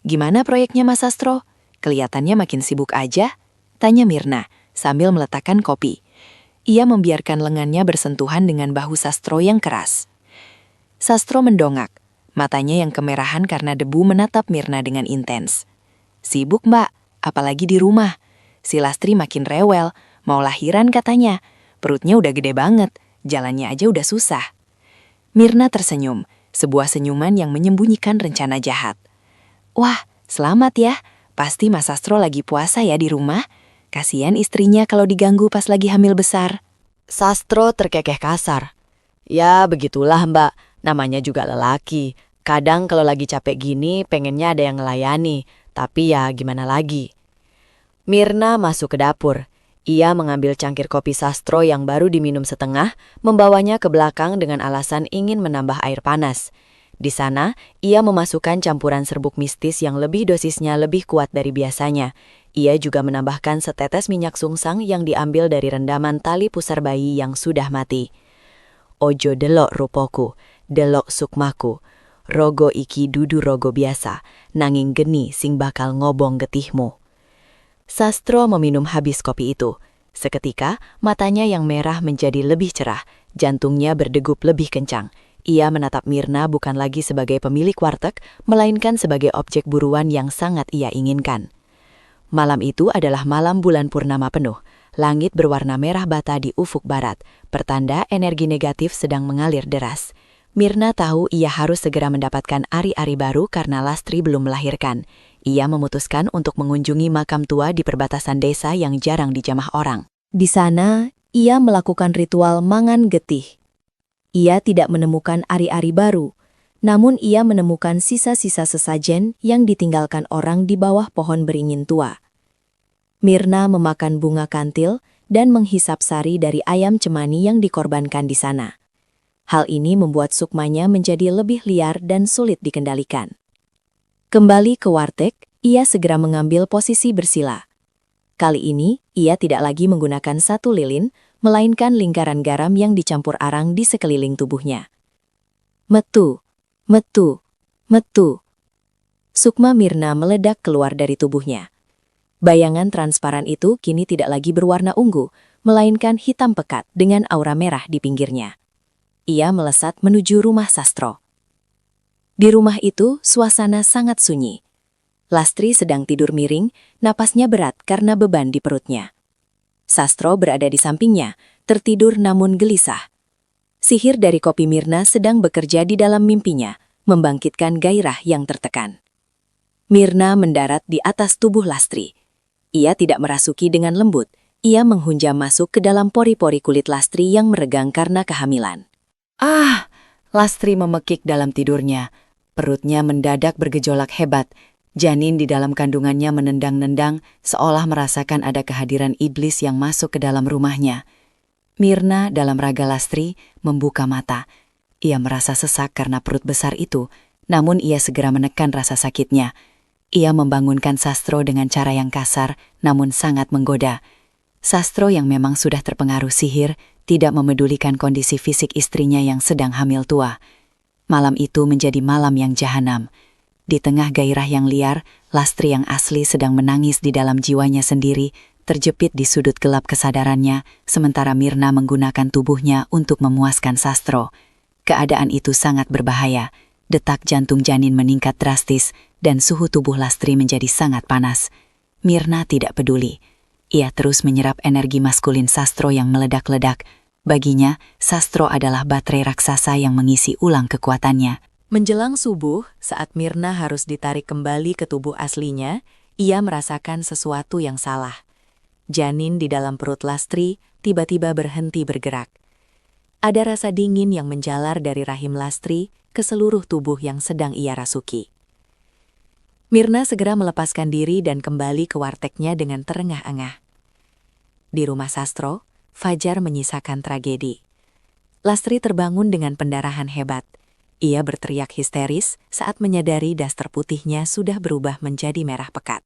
"Gimana proyeknya Mas Sastro? Kelihatannya makin sibuk aja?" tanya Mirna, sambil meletakkan kopi. Ia membiarkan lengannya bersentuhan dengan bahu Sastro yang keras. Sastro mendongak, matanya yang kemerahan karena debu menatap Mirna dengan intens. "Sibuk, Mbak, apalagi di rumah. Si Lastri makin rewel, mau lahiran katanya. Perutnya udah gede banget, jalannya aja udah susah." Mirna tersenyum, sebuah senyuman yang menyembunyikan rencana jahat. "Wah, selamat ya. Pasti Mas Sastro lagi puasa ya di rumah. Kasian istrinya kalau diganggu pas lagi hamil besar." Sastro terkekeh kasar. "Ya begitulah Mbak, namanya juga lelaki. Kadang kalau lagi capek gini pengennya ada yang ngelayani, tapi ya gimana lagi." Mirna masuk ke dapur. Ia mengambil cangkir kopi Sastro yang baru diminum setengah, membawanya ke belakang dengan alasan ingin menambah air panas. Di sana, ia memasukkan campuran serbuk mistis yang lebih dosisnya lebih kuat dari biasanya. Ia juga menambahkan setetes minyak sungsang yang diambil dari rendaman tali pusar bayi yang sudah mati. "Ojo delok rupoku, delok sukmaku. Rogo iki dudu rogo biasa, nanging geni sing bakal ngobong getihmu." Sastro meminum habis kopi itu. Seketika, matanya yang merah menjadi lebih cerah, jantungnya berdegup lebih kencang. Ia menatap Mirna bukan lagi sebagai pemilik warteg, melainkan sebagai objek buruan yang sangat ia inginkan. Malam itu adalah malam bulan purnama penuh. Langit berwarna merah bata di ufuk barat, pertanda energi negatif sedang mengalir deras. Mirna tahu ia harus segera mendapatkan ari-ari baru karena Lastri belum melahirkan. Ia memutuskan untuk mengunjungi makam tua di perbatasan desa yang jarang dijamah orang. Di sana, ia melakukan ritual mangan getih. Ia tidak menemukan ari-ari baru, namun ia menemukan sisa-sisa sesajen yang ditinggalkan orang di bawah pohon beringin tua. Mirna memakan bunga kantil dan menghisap sari dari ayam cemani yang dikorbankan di sana. Hal ini membuat sukmanya menjadi lebih liar dan sulit dikendalikan. Kembali ke warteg, ia segera mengambil posisi bersila. Kali ini, ia tidak lagi menggunakan satu lilin, melainkan lingkaran garam yang dicampur arang di sekeliling tubuhnya. Metu, metu, metu. Sukma Mirna meledak keluar dari tubuhnya. Bayangan transparan itu kini tidak lagi berwarna ungu, melainkan hitam pekat dengan aura merah di pinggirnya. Ia melesat menuju rumah Sastro. Di rumah itu, suasana sangat sunyi. Lastri sedang tidur miring, napasnya berat karena beban di perutnya. Sastro berada di sampingnya, tertidur namun gelisah. Sihir dari kopi Mirna sedang bekerja di dalam mimpinya, membangkitkan gairah yang tertekan. Mirna mendarat di atas tubuh Lastri. Ia tidak merasuki dengan lembut, ia menghunjam masuk ke dalam pori-pori kulit Lastri yang meregang karena kehamilan. Ah, Lastri memekik dalam tidurnya. Perutnya mendadak bergejolak hebat. Janin di dalam kandungannya menendang-nendang seolah merasakan ada kehadiran iblis yang masuk ke dalam rumahnya. Mirna dalam raga Lastri membuka mata. Ia merasa sesak karena perut besar itu, namun ia segera menekan rasa sakitnya. Ia membangunkan Sastro dengan cara yang kasar, namun sangat menggoda. Sastro yang memang sudah terpengaruh sihir, tidak memedulikan kondisi fisik istrinya yang sedang hamil tua. Malam itu menjadi malam yang jahanam. Di tengah gairah yang liar, Lastri yang asli sedang menangis di dalam jiwanya sendiri, terjepit di sudut gelap kesadarannya, sementara Mirna menggunakan tubuhnya untuk memuaskan Sastro. Keadaan itu sangat berbahaya. Detak jantung janin meningkat drastis, dan suhu tubuh Lastri menjadi sangat panas. Mirna tidak peduli. Ia terus menyerap energi maskulin Sastro yang meledak-ledak. Baginya, Sastro adalah baterai raksasa yang mengisi ulang kekuatannya. Menjelang subuh, saat Mirna harus ditarik kembali ke tubuh aslinya, ia merasakan sesuatu yang salah. Janin di dalam perut Lastri tiba-tiba berhenti bergerak. Ada rasa dingin yang menjalar dari rahim Lastri ke seluruh tubuh yang sedang ia rasuki. Mirna segera melepaskan diri dan kembali ke wartegnya dengan terengah-engah. Di rumah Sastro, Fajar menyisakan tragedi. Lastri terbangun dengan pendarahan hebat. Ia berteriak histeris saat menyadari daster putihnya sudah berubah menjadi merah pekat.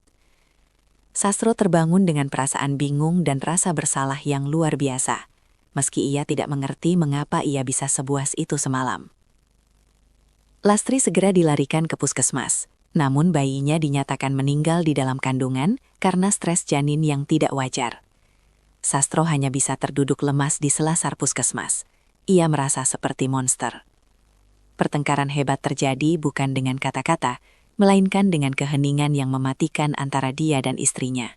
Sastro terbangun dengan perasaan bingung dan rasa bersalah yang luar biasa, meski ia tidak mengerti mengapa ia bisa sebuas itu semalam. Lastri segera dilarikan ke puskesmas, namun bayinya dinyatakan meninggal di dalam kandungan karena stres janin yang tidak wajar. Sastro hanya bisa terduduk lemas di selasar puskesmas. Ia merasa seperti monster. Pertengkaran hebat terjadi bukan dengan kata-kata, melainkan dengan keheningan yang mematikan antara dia dan istrinya.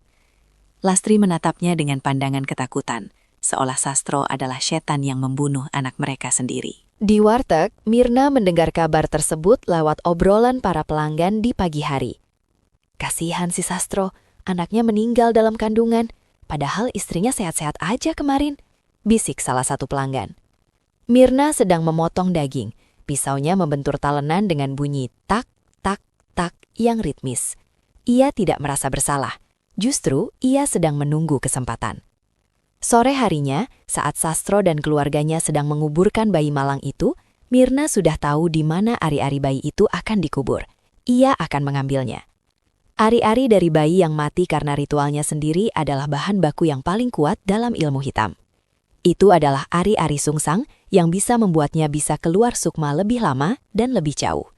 Lastri menatapnya dengan pandangan ketakutan, seolah Sastro adalah setan yang membunuh anak mereka sendiri. Di warteg, Mirna mendengar kabar tersebut lewat obrolan para pelanggan di pagi hari. Kasihan si Sastro, anaknya meninggal dalam kandungan, padahal istrinya sehat-sehat aja kemarin, bisik salah satu pelanggan. Mirna sedang memotong daging. Pisaunya membentur talenan dengan bunyi tak, tak, tak yang ritmis. Ia tidak merasa bersalah, justru ia sedang menunggu kesempatan. Sore harinya, saat Sastro dan keluarganya sedang menguburkan bayi malang itu, Mirna sudah tahu di mana ari-ari bayi itu akan dikubur. Ia akan mengambilnya. Ari-ari dari bayi yang mati karena ritualnya sendiri adalah bahan baku yang paling kuat dalam ilmu hitam. Itu adalah ari-ari sungsang yang bisa membuatnya bisa keluar sukma lebih lama dan lebih jauh.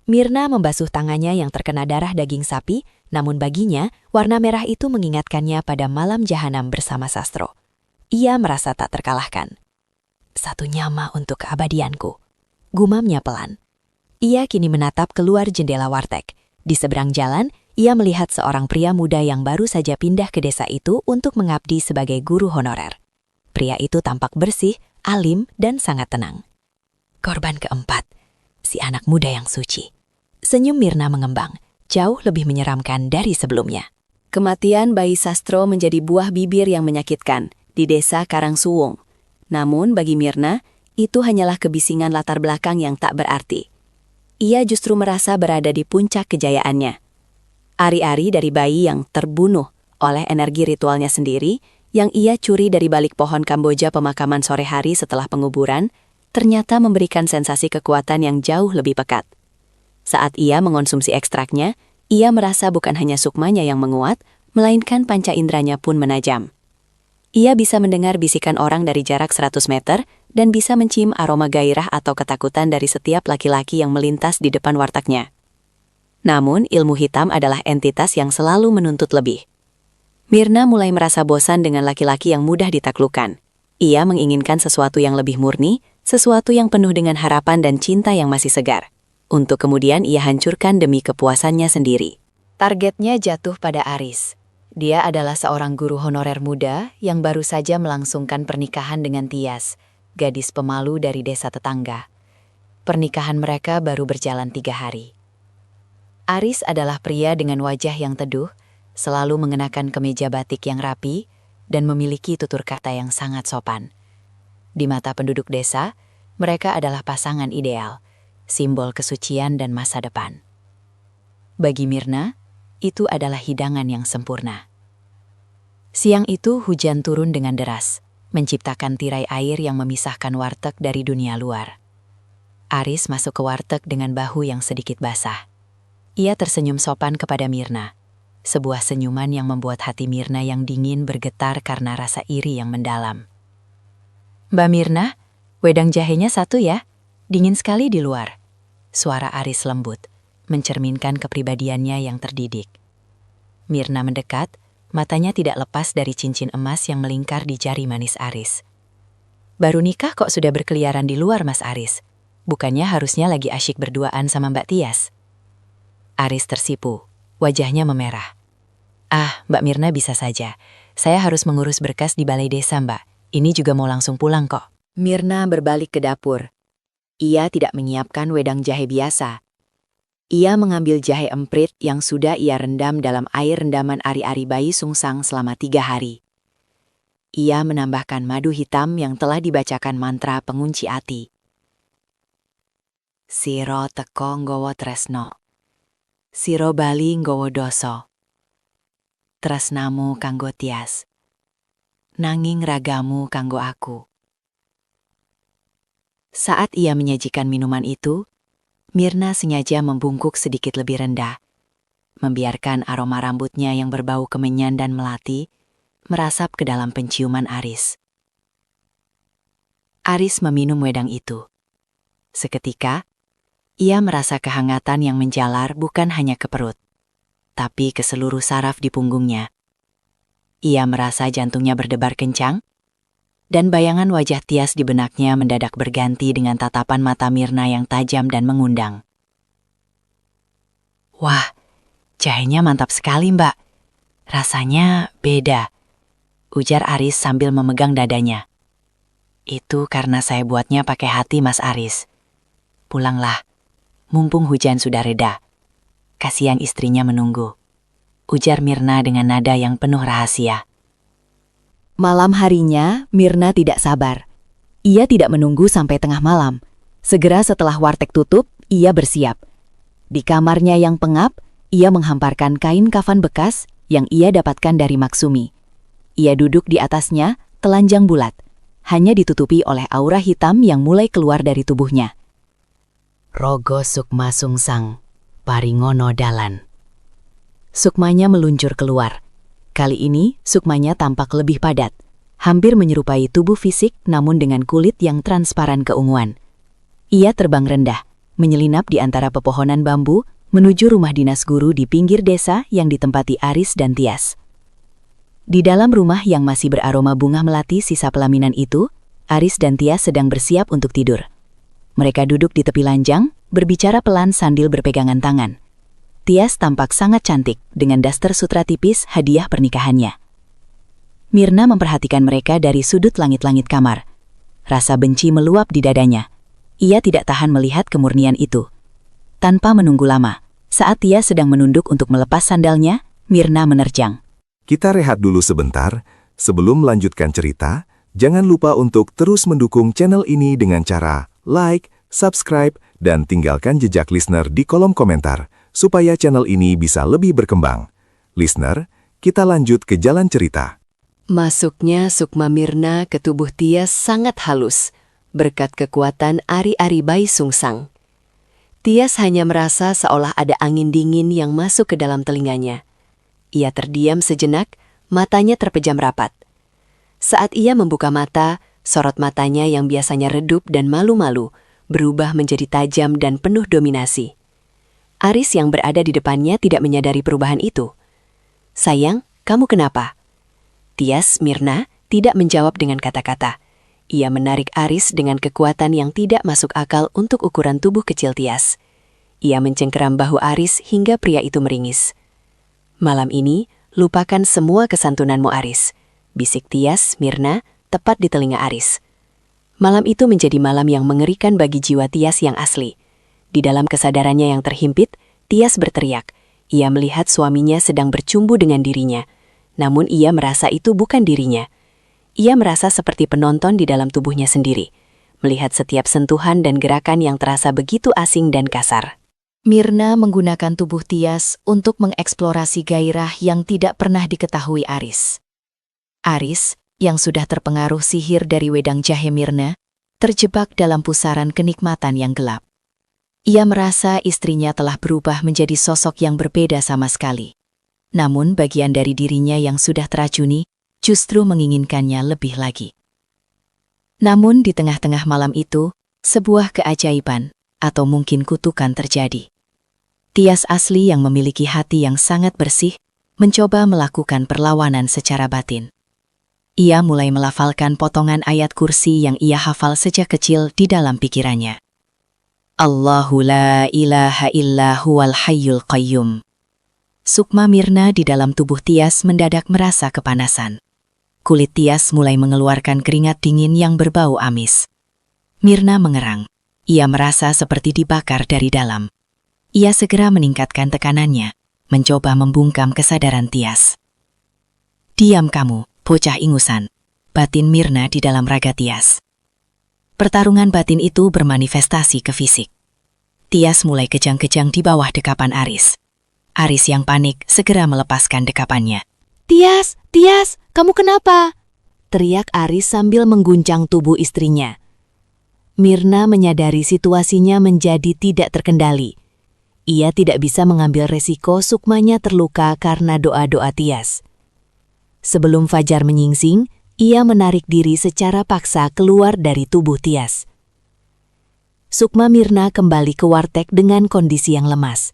Mirna membasuh tangannya yang terkena darah daging sapi, namun baginya, warna merah itu mengingatkannya pada malam jahanam bersama Sastro. Ia merasa tak terkalahkan. Satu nyama untuk keabadianku, gumamnya pelan. Ia kini menatap keluar jendela warteg. Di seberang jalan, ia melihat seorang pria muda yang baru saja pindah ke desa itu untuk mengabdi sebagai guru honorer. Pria itu tampak bersih, alim, dan sangat tenang. Korban keempat, si anak muda yang suci. Senyum Mirna mengembang, jauh lebih menyeramkan dari sebelumnya. Kematian bayi Sastro menjadi buah bibir yang menyakitkan di desa Karangsuwung. Namun bagi Mirna, itu hanyalah kebisingan latar belakang yang tak berarti. Ia justru merasa berada di puncak kejayaannya. Ari-ari dari bayi yang terbunuh oleh energi ritualnya sendiri, yang ia curi dari balik pohon Kamboja pemakaman sore hari setelah penguburan, ternyata memberikan sensasi kekuatan yang jauh lebih pekat. Saat ia mengonsumsi ekstraknya, ia merasa bukan hanya sukmanya yang menguat, melainkan panca inderanya pun menajam. Ia bisa mendengar bisikan orang dari jarak 100 meter dan bisa mencium aroma gairah atau ketakutan dari setiap laki-laki yang melintas di depan wartegnya. Namun, ilmu hitam adalah entitas yang selalu menuntut lebih. Mirna mulai merasa bosan dengan laki-laki yang mudah ditaklukkan. Ia menginginkan sesuatu yang lebih murni, sesuatu yang penuh dengan harapan dan cinta yang masih segar. Untuk kemudian ia hancurkan demi kepuasannya sendiri. Targetnya jatuh pada Aris. Dia adalah seorang guru honorer muda yang baru saja melangsungkan pernikahan dengan Tias, gadis pemalu dari desa tetangga. Pernikahan mereka baru berjalan 3 hari. Aris adalah pria dengan wajah yang teduh, selalu mengenakan kemeja batik yang rapi, dan memiliki tutur kata yang sangat sopan. Di mata penduduk desa, mereka adalah pasangan ideal, simbol kesucian dan masa depan. Bagi Mirna, itu adalah hidangan yang sempurna. Siang itu hujan turun dengan deras, menciptakan tirai air yang memisahkan warteg dari dunia luar. Aris masuk ke warteg dengan bahu yang sedikit basah. Ia tersenyum sopan kepada Mirna, sebuah senyuman yang membuat hati Mirna yang dingin bergetar karena rasa iri yang mendalam. "Mbak Mirna, wedang jahenya 1 ya, dingin sekali di luar." Suara Aris lembut, mencerminkan kepribadiannya yang terdidik. Mirna mendekat, matanya tidak lepas dari cincin emas yang melingkar di jari manis Aris. "Baru nikah kok sudah berkeliaran di luar, Mas Aris? Bukannya harusnya lagi asyik berduaan sama Mbak Tias?" Aris tersipu, wajahnya memerah. "Ah, Mbak Mirna bisa saja. Saya harus mengurus berkas di balai desa, Mbak. Ini juga mau langsung pulang kok." Mirna berbalik ke dapur. Ia tidak menyiapkan wedang jahe biasa. Ia mengambil jahe emprit yang sudah ia rendam dalam air rendaman ari-ari bayi sungsang selama 3 hari. Ia menambahkan madu hitam yang telah dibacakan mantra pengunci ati. "Siro teko nggawa tresno. Siro bali nggawa doso. Tresnamu kanggo Tias. Nanging ragamu kanggo aku." Saat ia menyajikan minuman itu, Mirna sengaja membungkuk sedikit lebih rendah, membiarkan aroma rambutnya yang berbau kemenyan dan melati merasap ke dalam penciuman Aris. Aris meminum wedang itu. Seketika, ia merasa kehangatan yang menjalar bukan hanya ke perut, tapi ke seluruh saraf di punggungnya. Ia merasa jantungnya berdebar kencang, dan bayangan wajah Tias di benaknya mendadak berganti dengan tatapan mata Mirna yang tajam dan mengundang. "Wah, jahenya mantap sekali, Mbak. Rasanya beda," ujar Aris sambil memegang dadanya. "Itu karena saya buatnya pakai hati, Mas Aris. Pulanglah, mumpung hujan sudah reda. Kasihan istrinya menunggu," ujar Mirna dengan nada yang penuh rahasia. Malam harinya, Mirna tidak sabar. Ia tidak menunggu sampai tengah malam. Segera setelah warteg tutup, ia bersiap. Di kamarnya yang pengap, ia menghamparkan kain kafan bekas yang ia dapatkan dari Maksumi. Ia duduk di atasnya, telanjang bulat, hanya ditutupi oleh aura hitam yang mulai keluar dari tubuhnya. "Rogo sukma sungsang, paringono dalan." Sukmanya meluncur keluar. Kali ini, sukmanya tampak lebih padat, hampir menyerupai tubuh fisik namun dengan kulit yang transparan keunguan. Ia terbang rendah, menyelinap di antara pepohonan bambu, menuju rumah dinas guru di pinggir desa yang ditempati Aris dan Tias. Di dalam rumah yang masih beraroma bunga melati sisa pelaminan itu, Aris dan Tias sedang bersiap untuk tidur. Mereka duduk di tepi lanjang, berbicara pelan sambil berpegangan tangan. Tias tampak sangat cantik dengan daster sutra tipis hadiah pernikahannya. Mirna memperhatikan mereka dari sudut langit-langit kamar. Rasa benci meluap di dadanya. Ia tidak tahan melihat kemurnian itu. Tanpa menunggu lama, saat Tias sedang menunduk untuk melepas sandalnya, Mirna menerjang. Kita rehat dulu sebentar. Sebelum melanjutkan cerita, jangan lupa untuk terus mendukung channel ini dengan cara like, subscribe, dan tinggalkan jejak listener di kolom komentar, supaya channel ini bisa lebih berkembang. Listener, kita lanjut ke jalan cerita. Masuknya sukma Mirna ke tubuh Tias sangat halus, berkat kekuatan ari-ari bayi sungsang. Tias hanya merasa seolah ada angin dingin yang masuk ke dalam telinganya. Ia terdiam sejenak, matanya terpejam rapat. Saat ia membuka mata, sorot matanya yang biasanya redup dan malu-malu berubah menjadi tajam dan penuh dominasi. Aris yang berada di depannya tidak menyadari perubahan itu. "Sayang, kamu kenapa?" Tias Mirna tidak menjawab dengan kata-kata. Ia menarik Aris dengan kekuatan yang tidak masuk akal untuk ukuran tubuh kecil Tias. Ia mencengkeram bahu Aris hingga pria itu meringis. "Malam ini, lupakan semua kesantunanmu Aris," bisik Tias Mirna tepat di telinga Aris. Malam itu menjadi malam yang mengerikan bagi jiwa Tias yang asli. Di dalam kesadarannya yang terhimpit, Tias berteriak. Ia melihat suaminya sedang bercumbu dengan dirinya. Namun ia merasa itu bukan dirinya. Ia merasa seperti penonton di dalam tubuhnya sendiri, melihat setiap sentuhan dan gerakan yang terasa begitu asing dan kasar. Mirna menggunakan tubuh Tias untuk mengeksplorasi gairah yang tidak pernah diketahui Aris. Aris, yang sudah terpengaruh sihir dari wedang jahe Mirna, terjebak dalam pusaran kenikmatan yang gelap. Ia merasa istrinya telah berubah menjadi sosok yang berbeda sama sekali. Namun bagian dari dirinya yang sudah teracuni justru menginginkannya lebih lagi. Namun di tengah-tengah malam itu, sebuah keajaiban, atau mungkin kutukan terjadi. Tias asli yang memiliki hati yang sangat bersih, mencoba melakukan perlawanan secara batin. Ia mulai melafalkan potongan ayat kursi yang ia hafal sejak kecil di dalam pikirannya. Allahu la ilaha illa huwal hayyul qayyum. Sukma Mirna di dalam tubuh Tias mendadak merasa kepanasan. Kulit Tias mulai mengeluarkan keringat dingin yang berbau amis. Mirna mengerang. Ia merasa seperti dibakar dari dalam. Ia segera meningkatkan tekanannya, mencoba membungkam kesadaran Tias. "Diam kamu, bocah ingusan," batin Mirna di dalam raga Tias. Pertarungan batin itu bermanifestasi ke fisik. Tias mulai kejang-kejang di bawah dekapan Aris. Aris yang panik segera melepaskan dekapannya. "Tias, Tias, kamu kenapa?" teriak Aris sambil mengguncang tubuh istrinya. Mirna menyadari situasinya menjadi tidak terkendali. Ia tidak bisa mengambil resiko Sukmanya terluka karena doa-doa Tias. Sebelum fajar menyingsing, ia menarik diri secara paksa keluar dari tubuh Tias. Sukma Mirna kembali ke warteg dengan kondisi yang lemas.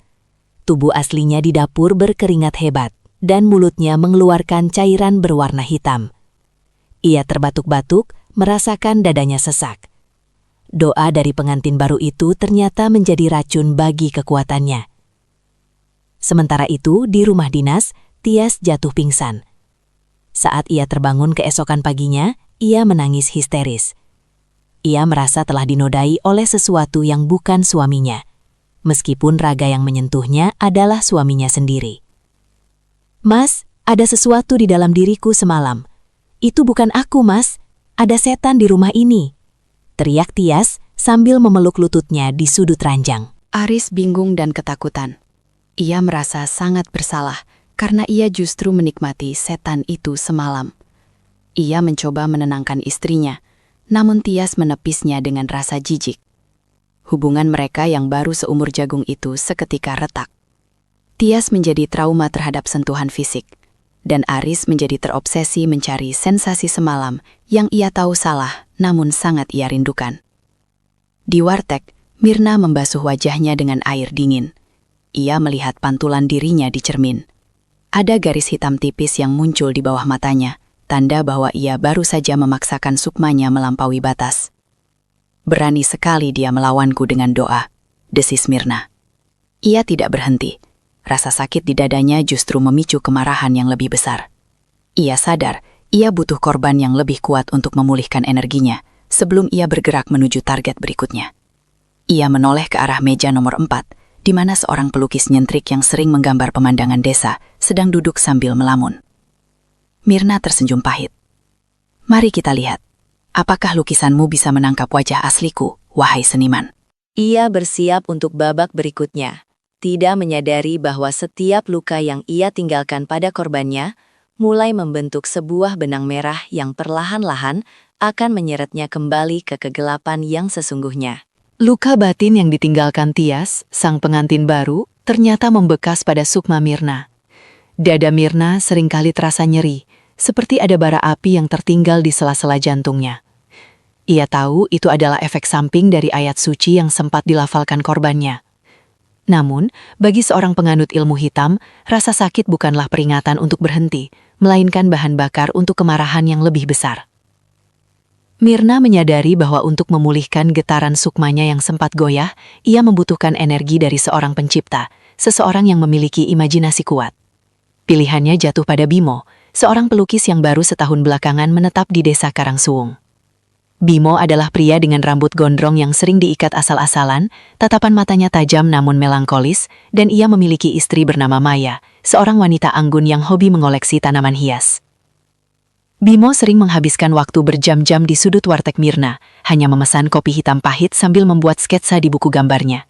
Tubuh aslinya di dapur berkeringat hebat, dan mulutnya mengeluarkan cairan berwarna hitam. Ia terbatuk-batuk, merasakan dadanya sesak. Doa dari pengantin baru itu ternyata menjadi racun bagi kekuatannya. Sementara itu, di rumah dinas, Tias jatuh pingsan. Saat ia terbangun keesokan paginya, ia menangis histeris. Ia merasa telah dinodai oleh sesuatu yang bukan suaminya, meskipun raga yang menyentuhnya adalah suaminya sendiri. "Mas, ada sesuatu di dalam diriku semalam. Itu bukan aku, Mas. Ada setan di rumah ini," teriak Tias sambil memeluk lututnya di sudut ranjang. Aris bingung dan ketakutan. Ia merasa sangat bersalah karena ia justru menikmati setan itu semalam. Ia mencoba menenangkan istrinya, namun Tias menepisnya dengan rasa jijik. Hubungan mereka yang baru seumur jagung itu seketika retak. Tias menjadi trauma terhadap sentuhan fisik, dan Aris menjadi terobsesi mencari sensasi semalam yang ia tahu salah, namun sangat ia rindukan. Di warteg, Mirna membasuh wajahnya dengan air dingin. Ia melihat pantulan dirinya di cermin. Ada garis hitam tipis yang muncul di bawah matanya, tanda bahwa ia baru saja memaksakan Sukmanya melampaui batas. "Berani sekali dia melawanku dengan doa," desis Mirna. Ia tidak berhenti. Rasa sakit di dadanya justru memicu kemarahan yang lebih besar. Ia sadar, ia butuh korban yang lebih kuat untuk memulihkan energinya sebelum ia bergerak menuju target berikutnya. Ia menoleh ke arah meja nomor 4, di mana seorang pelukis nyentrik yang sering menggambar pemandangan desa sedang duduk sambil melamun. Mirna tersenyum pahit. "Mari kita lihat. Apakah lukisanmu bisa menangkap wajah asliku, wahai seniman?" Ia bersiap untuk babak berikutnya, tidak menyadari bahwa setiap luka yang ia tinggalkan pada korbannya mulai membentuk sebuah benang merah yang perlahan-lahan akan menyeretnya kembali ke kegelapan yang sesungguhnya. Luka batin yang ditinggalkan Tias, sang pengantin baru, ternyata membekas pada Sukma Mirna. Dada Mirna seringkali terasa nyeri, seperti ada bara api yang tertinggal di sela-sela jantungnya. Ia tahu itu adalah efek samping dari ayat suci yang sempat dilafalkan korbannya. Namun, bagi seorang penganut ilmu hitam, rasa sakit bukanlah peringatan untuk berhenti, melainkan bahan bakar untuk kemarahan yang lebih besar. Mirna menyadari bahwa untuk memulihkan getaran sukmanya yang sempat goyah, ia membutuhkan energi dari seorang pencipta, seseorang yang memiliki imajinasi kuat. Pilihannya jatuh pada Bimo, seorang pelukis yang baru setahun belakangan menetap di desa Karangsuwung. Bimo adalah pria dengan rambut gondrong yang sering diikat asal-asalan, tatapan matanya tajam namun melankolis, dan ia memiliki istri bernama Maya, seorang wanita anggun yang hobi mengoleksi tanaman hias. Bimo sering menghabiskan waktu berjam-jam di sudut warteg Mirna, hanya memesan kopi hitam pahit sambil membuat sketsa di buku gambarnya.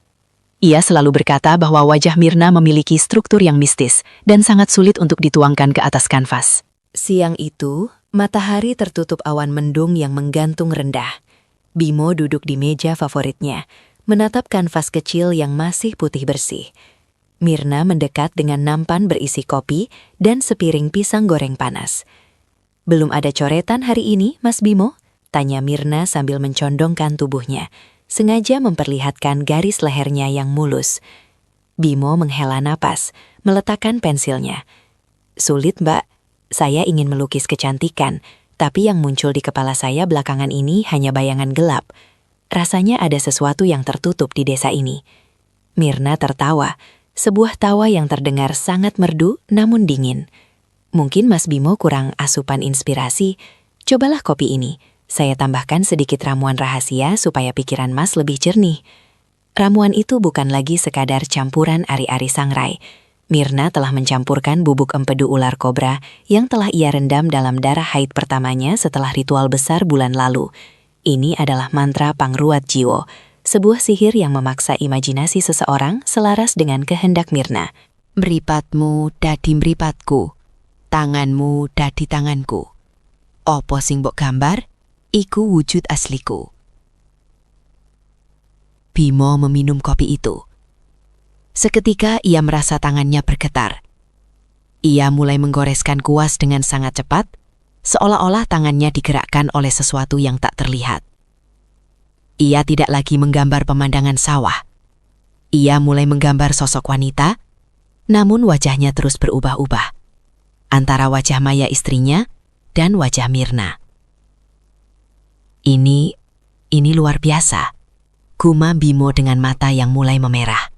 Ia selalu berkata bahwa wajah Mirna memiliki struktur yang mistis dan sangat sulit untuk dituangkan ke atas kanvas. Siang itu, matahari tertutup awan mendung yang menggantung rendah. Bimo duduk di meja favoritnya, menatap kanvas kecil yang masih putih bersih. Mirna mendekat dengan nampan berisi kopi dan sepiring pisang goreng panas. "Belum ada coretan hari ini, Mas Bimo?" tanya Mirna sambil mencondongkan tubuhnya, sengaja memperlihatkan garis lehernya yang mulus. Bimo menghela napas, meletakkan pensilnya. "Sulit, Mbak. Saya ingin melukis kecantikan, tapi yang muncul di kepala saya belakangan ini hanya bayangan gelap. Rasanya ada sesuatu yang tertutup di desa ini." Mirna tertawa, sebuah tawa yang terdengar sangat merdu namun dingin. "Mungkin Mas Bimo kurang asupan inspirasi. Cobalah kopi ini. Saya tambahkan sedikit ramuan rahasia supaya pikiran Mas lebih jernih." Ramuan itu bukan lagi sekadar campuran ari-ari sangrai. Mirna telah mencampurkan bubuk empedu ular kobra yang telah ia rendam dalam darah haid pertamanya setelah ritual besar bulan lalu. Ini adalah mantra Pangruat Jiwo, sebuah sihir yang memaksa imajinasi seseorang selaras dengan kehendak Mirna. "Mripatmu dadi mripatku, tanganmu dadi tanganku. Apa sing mbok gambar, iku wujud asliku." Bimo meminum kopi itu. Seketika ia merasa tangannya bergetar. Ia mulai menggoreskan kuas dengan sangat cepat, seolah-olah tangannya digerakkan oleh sesuatu yang tak terlihat. Ia tidak lagi menggambar pemandangan sawah. Ia mulai menggambar sosok wanita, namun wajahnya terus berubah-ubah. Antara wajah Maya istrinya dan wajah Mirna. Ini luar biasa, gumam Bimo dengan mata yang mulai memerah.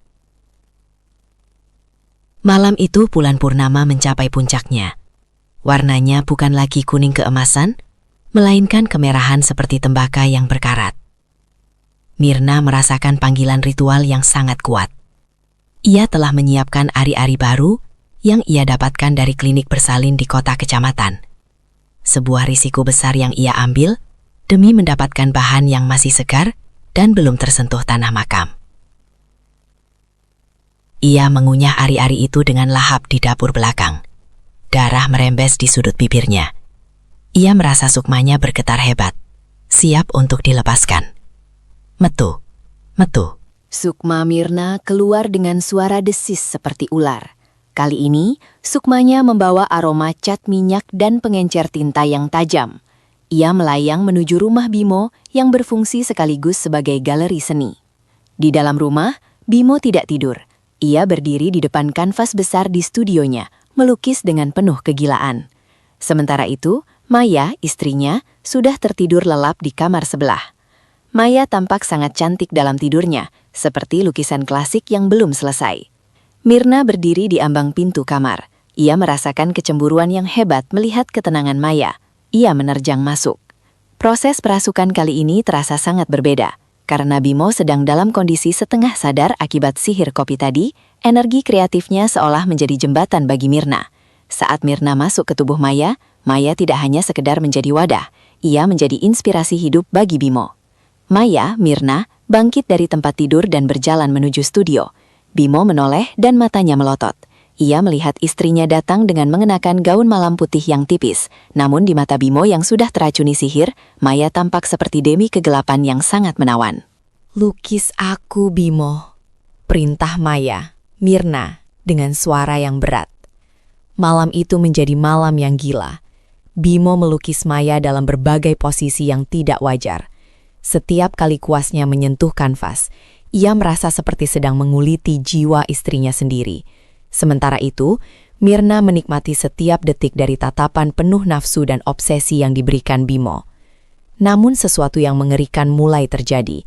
Malam itu bulan purnama mencapai puncaknya. Warnanya bukan lagi kuning keemasan, melainkan kemerahan seperti tembaka yang berkarat. Mirna merasakan panggilan ritual yang sangat kuat. Ia telah menyiapkan ari-ari baru yang ia dapatkan dari klinik bersalin di kota kecamatan. Sebuah risiko besar yang ia ambil demi mendapatkan bahan yang masih segar dan belum tersentuh tanah makam. Ia mengunyah ari-ari itu dengan lahap di dapur belakang. Darah merembes di sudut bibirnya. Ia merasa sukmanya bergetar hebat, siap untuk dilepaskan. Metu, metu. Sukma Mirna keluar dengan suara desis seperti ular. Kali ini, sukmanya membawa aroma cat minyak dan pengencer tinta yang tajam. Ia melayang menuju rumah Bimo yang berfungsi sekaligus sebagai galeri seni. Di dalam rumah, Bimo tidak tidur. Ia berdiri di depan kanvas besar di studionya, melukis dengan penuh kegilaan. Sementara itu, Maya, istrinya, sudah tertidur lelap di kamar sebelah. Maya tampak sangat cantik dalam tidurnya, seperti lukisan klasik yang belum selesai. Mirna berdiri di ambang pintu kamar. Ia merasakan kecemburuan yang hebat melihat ketenangan Maya. Ia menerjang masuk. Proses perasukan kali ini terasa sangat berbeda. Karena Bimo sedang dalam kondisi setengah sadar akibat sihir kopi tadi, energi kreatifnya seolah menjadi jembatan bagi Mirna. Saat Mirna masuk ke tubuh Maya, Maya tidak hanya sekedar menjadi wadah, ia menjadi inspirasi hidup bagi Bimo. Maya, Mirna, bangkit dari tempat tidur dan berjalan menuju studio. Bimo menoleh dan matanya melotot. Ia melihat istrinya datang dengan mengenakan gaun malam putih yang tipis. Namun di mata Bimo yang sudah teracuni sihir, Maya tampak seperti demi kegelapan yang sangat menawan. Lukis aku, Bimo. Perintah Maya, Mirna, dengan suara yang berat. Malam itu menjadi malam yang gila. Bimo melukis Maya dalam berbagai posisi yang tidak wajar. Setiap kali kuasnya menyentuh kanvas, ia merasa seperti sedang menguliti jiwa istrinya sendiri. Sementara itu, Mirna menikmati setiap detik dari tatapan penuh nafsu dan obsesi yang diberikan Bimo. Namun sesuatu yang mengerikan mulai terjadi.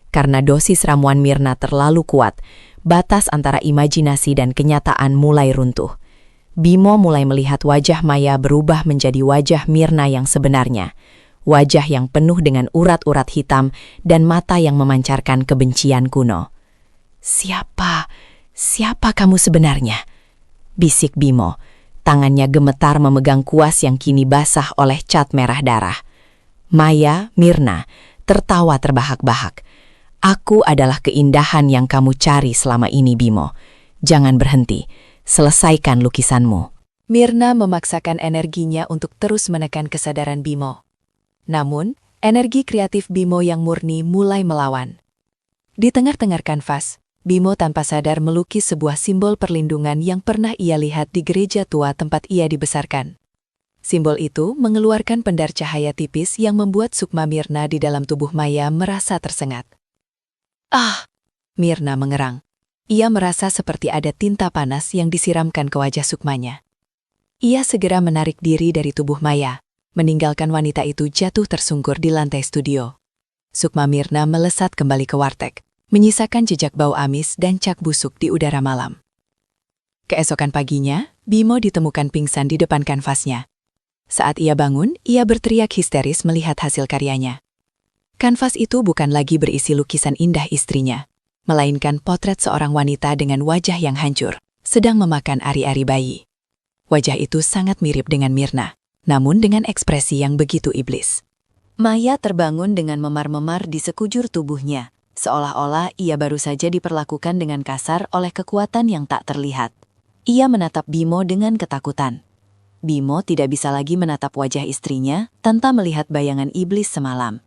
Karena dosis ramuan Mirna terlalu kuat, batas antara imajinasi dan kenyataan mulai runtuh. Bimo mulai melihat wajah Maya berubah menjadi wajah Mirna yang sebenarnya. Wajah yang penuh dengan urat-urat hitam dan mata yang memancarkan kebencian kuno. Siapa kamu sebenarnya? Bisik Bimo. Tangannya gemetar memegang kuas yang kini basah oleh cat merah darah. Maya, Mirna, tertawa terbahak-bahak. Aku adalah keindahan yang kamu cari selama ini, Bimo. Jangan berhenti. Selesaikan lukisanmu. Mirna memaksakan energinya untuk terus menekan kesadaran Bimo. Namun, energi kreatif Bimo yang murni mulai melawan. Di tengah-tengah kanvas, Bimo tanpa sadar melukis sebuah simbol perlindungan yang pernah ia lihat di gereja tua tempat ia dibesarkan. Simbol itu mengeluarkan pendar cahaya tipis yang membuat sukma Mirna di dalam tubuh Maya merasa tersengat. Ah! Mirna mengerang. Ia merasa seperti ada tinta panas yang disiramkan ke wajah sukmanya. Ia segera menarik diri dari tubuh Maya, meninggalkan wanita itu jatuh tersungkur di lantai studio. Sukma Mirna melesat kembali ke warteg, menyisakan jejak bau amis dan cap busuk di udara malam. Keesokan paginya, Bimo ditemukan pingsan di depan kanvasnya. Saat ia bangun, ia berteriak histeris melihat hasil karyanya. Kanvas itu bukan lagi berisi lukisan indah istrinya, melainkan potret seorang wanita dengan wajah yang hancur, sedang memakan ari-ari bayi. Wajah itu sangat mirip dengan Mirna, namun dengan ekspresi yang begitu iblis. Maya terbangun dengan memar-memar di sekujur tubuhnya, seolah-olah ia baru saja diperlakukan dengan kasar oleh kekuatan yang tak terlihat. Ia menatap Bimo dengan ketakutan. Bimo tidak bisa lagi menatap wajah istrinya tanpa melihat bayangan iblis semalam.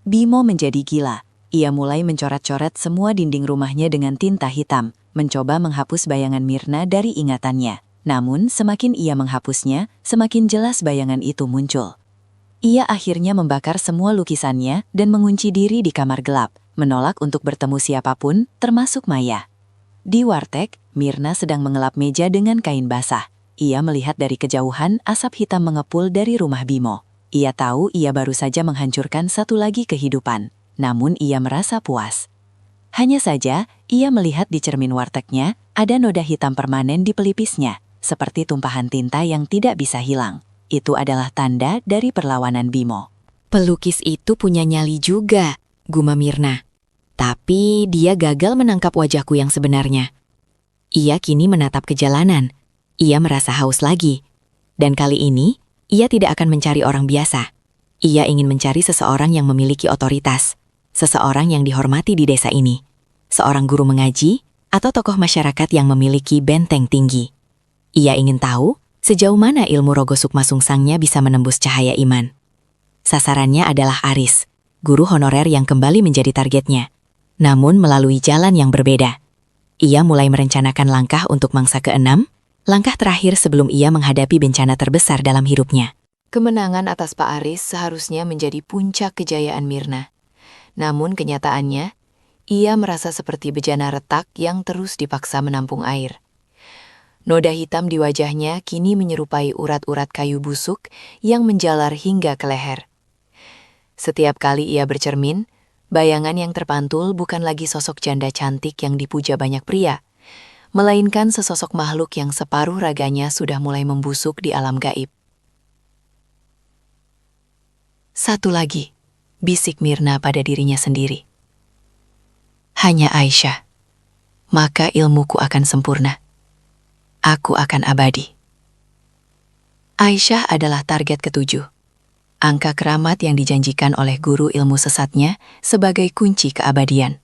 Bimo menjadi gila. Ia mulai mencoret-coret semua dinding rumahnya dengan tinta hitam, mencoba menghapus bayangan Mirna dari ingatannya. Namun, semakin ia menghapusnya, semakin jelas bayangan itu muncul. Ia akhirnya membakar semua lukisannya dan mengunci diri di kamar gelap, menolak untuk bertemu siapapun, termasuk Maya. Di warteg, Mirna sedang mengelap meja dengan kain basah. Ia melihat dari kejauhan asap hitam mengepul dari rumah Bimo. Ia tahu ia baru saja menghancurkan satu lagi kehidupan. Namun ia merasa puas. Hanya saja, ia melihat di cermin wartegnya ada noda hitam permanen di pelipisnya, seperti tumpahan tinta yang tidak bisa hilang. Itu adalah tanda dari perlawanan Bimo. Pelukis itu punya nyali juga, gumam Mirna. Tapi dia gagal menangkap wajahku yang sebenarnya. Ia kini menatap ke jalanan. Ia merasa haus lagi. Dan kali ini, ia tidak akan mencari orang biasa. Ia ingin mencari seseorang yang memiliki otoritas. Seseorang yang dihormati di desa ini, seorang guru mengaji, atau tokoh masyarakat yang memiliki benteng tinggi. Ia ingin tahu sejauh mana ilmu rogo sukma sungsangnya bisa menembus cahaya iman. Sasarannya adalah Aris, guru honorer yang kembali menjadi targetnya, namun melalui jalan yang berbeda. Ia mulai merencanakan langkah untuk mangsa ke-6, langkah terakhir sebelum ia menghadapi bencana terbesar dalam hidupnya. Kemenangan atas Pak Aris seharusnya menjadi puncak kejayaan Mirna. Namun kenyataannya, ia merasa seperti bejana retak yang terus dipaksa menampung air. Noda hitam di wajahnya kini menyerupai urat-urat kayu busuk yang menjalar hingga ke leher. Setiap kali ia bercermin, bayangan yang terpantul bukan lagi sosok janda cantik yang dipuja banyak pria, melainkan sesosok makhluk yang separuh raganya sudah mulai membusuk di alam gaib. Satu lagi. Bisik Mirna pada dirinya sendiri. Hanya Aisyah, maka ilmuku akan sempurna. Aku akan abadi. Aisyah adalah target ke-7. Angka keramat yang dijanjikan oleh guru ilmu sesatnya sebagai kunci keabadian.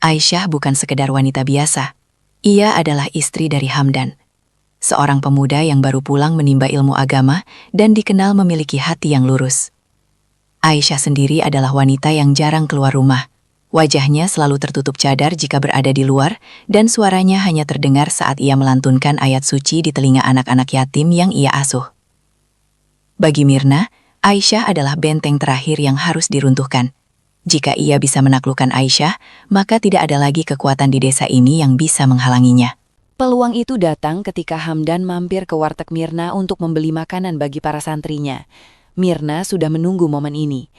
Aisyah bukan sekedar wanita biasa. Ia adalah istri dari Hamdan, seorang pemuda yang baru pulang menimba ilmu agama dan dikenal memiliki hati yang lurus. Aisyah sendiri adalah wanita yang jarang keluar rumah. Wajahnya selalu tertutup cadar jika berada di luar, dan suaranya hanya terdengar saat ia melantunkan ayat suci di telinga anak-anak yatim yang ia asuh. Bagi Mirna, Aisyah adalah benteng terakhir yang harus diruntuhkan. Jika ia bisa menaklukkan Aisyah, maka tidak ada lagi kekuatan di desa ini yang bisa menghalanginya. Peluang itu datang ketika Hamdan mampir ke warteg Mirna untuk membeli makanan bagi para santrinya. Mirna sudah menunggu momen ini.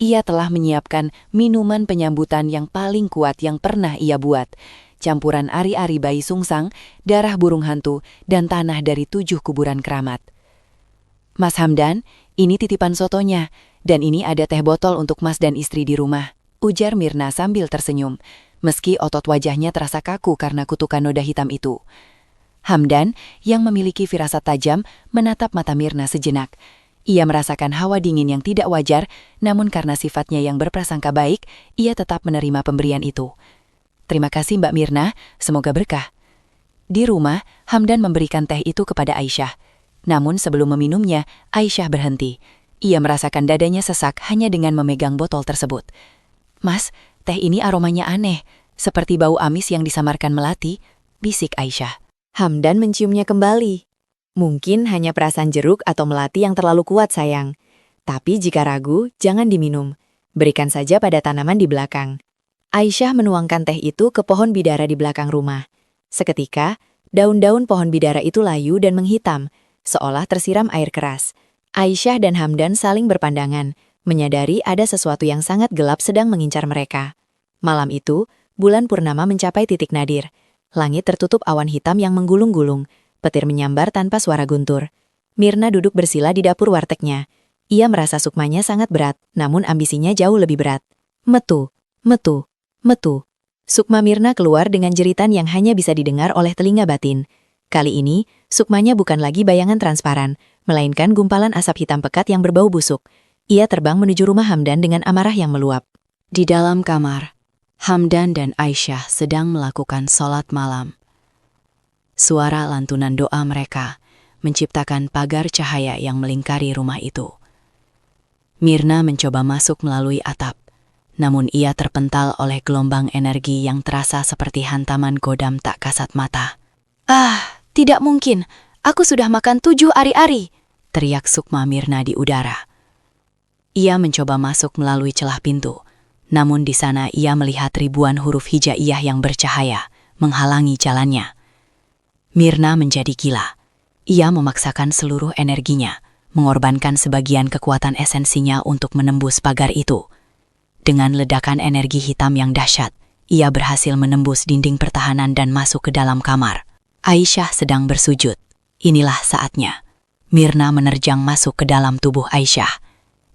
Ia telah menyiapkan minuman penyambutan yang paling kuat yang pernah ia buat. Campuran ari-ari bayi sungsang, darah burung hantu, dan tanah dari 7 kuburan keramat. Mas Hamdan, ini titipan sotonya, dan ini ada teh botol untuk Mas dan istri di rumah, ujar Mirna sambil tersenyum, meski otot wajahnya terasa kaku karena kutukan noda hitam itu. Hamdan, yang memiliki firasat tajam, menatap mata Mirna sejenak. Ia merasakan hawa dingin yang tidak wajar, namun karena sifatnya yang berprasangka baik, ia tetap menerima pemberian itu. Terima kasih Mbak Mirna, semoga berkah. Di rumah, Hamdan memberikan teh itu kepada Aisyah. Namun sebelum meminumnya, Aisyah berhenti. Ia merasakan dadanya sesak hanya dengan memegang botol tersebut. Mas, teh ini aromanya aneh, seperti bau amis yang disamarkan melati, bisik Aisyah. Hamdan menciumnya kembali. Mungkin hanya perasaan jeruk atau melati yang terlalu kuat, sayang. Tapi jika ragu, jangan diminum. Berikan saja pada tanaman di belakang. Aisyah menuangkan teh itu ke pohon bidara di belakang rumah. Seketika, daun-daun pohon bidara itu layu dan menghitam, seolah tersiram air keras. Aisyah dan Hamdan saling berpandangan, menyadari ada sesuatu yang sangat gelap sedang mengincar mereka. Malam itu, bulan purnama mencapai titik nadir. Langit tertutup awan hitam yang menggulung-gulung. Petir menyambar tanpa suara guntur. Mirna duduk bersila di dapur wartegnya. Ia merasa sukmanya sangat berat, namun ambisinya jauh lebih berat. Metu, metu, metu. Sukma Mirna keluar dengan jeritan yang hanya bisa didengar oleh telinga batin. Kali ini, sukmanya bukan lagi bayangan transparan, melainkan gumpalan asap hitam pekat yang berbau busuk. Ia terbang menuju rumah Hamdan dengan amarah yang meluap. Di dalam kamar, Hamdan dan Aisyah sedang melakukan sholat malam. Suara lantunan doa mereka menciptakan pagar cahaya yang melingkari rumah itu. Mirna mencoba masuk melalui atap, namun ia terpental oleh gelombang energi yang terasa seperti hantaman godam tak kasat mata. "Ah, tidak mungkin. Aku sudah makan 7 ari-ari," teriak Sukma Mirna di udara. Ia mencoba masuk melalui celah pintu, namun di sana ia melihat ribuan huruf hijaiyah yang bercahaya, menghalangi jalannya. Mirna menjadi gila. Ia memaksakan seluruh energinya, mengorbankan sebagian kekuatan esensinya untuk menembus pagar itu. Dengan ledakan energi hitam yang dahsyat, ia berhasil menembus dinding pertahanan dan masuk ke dalam kamar. Aisyah sedang bersujud. Inilah saatnya. Mirna menerjang masuk ke dalam tubuh Aisyah.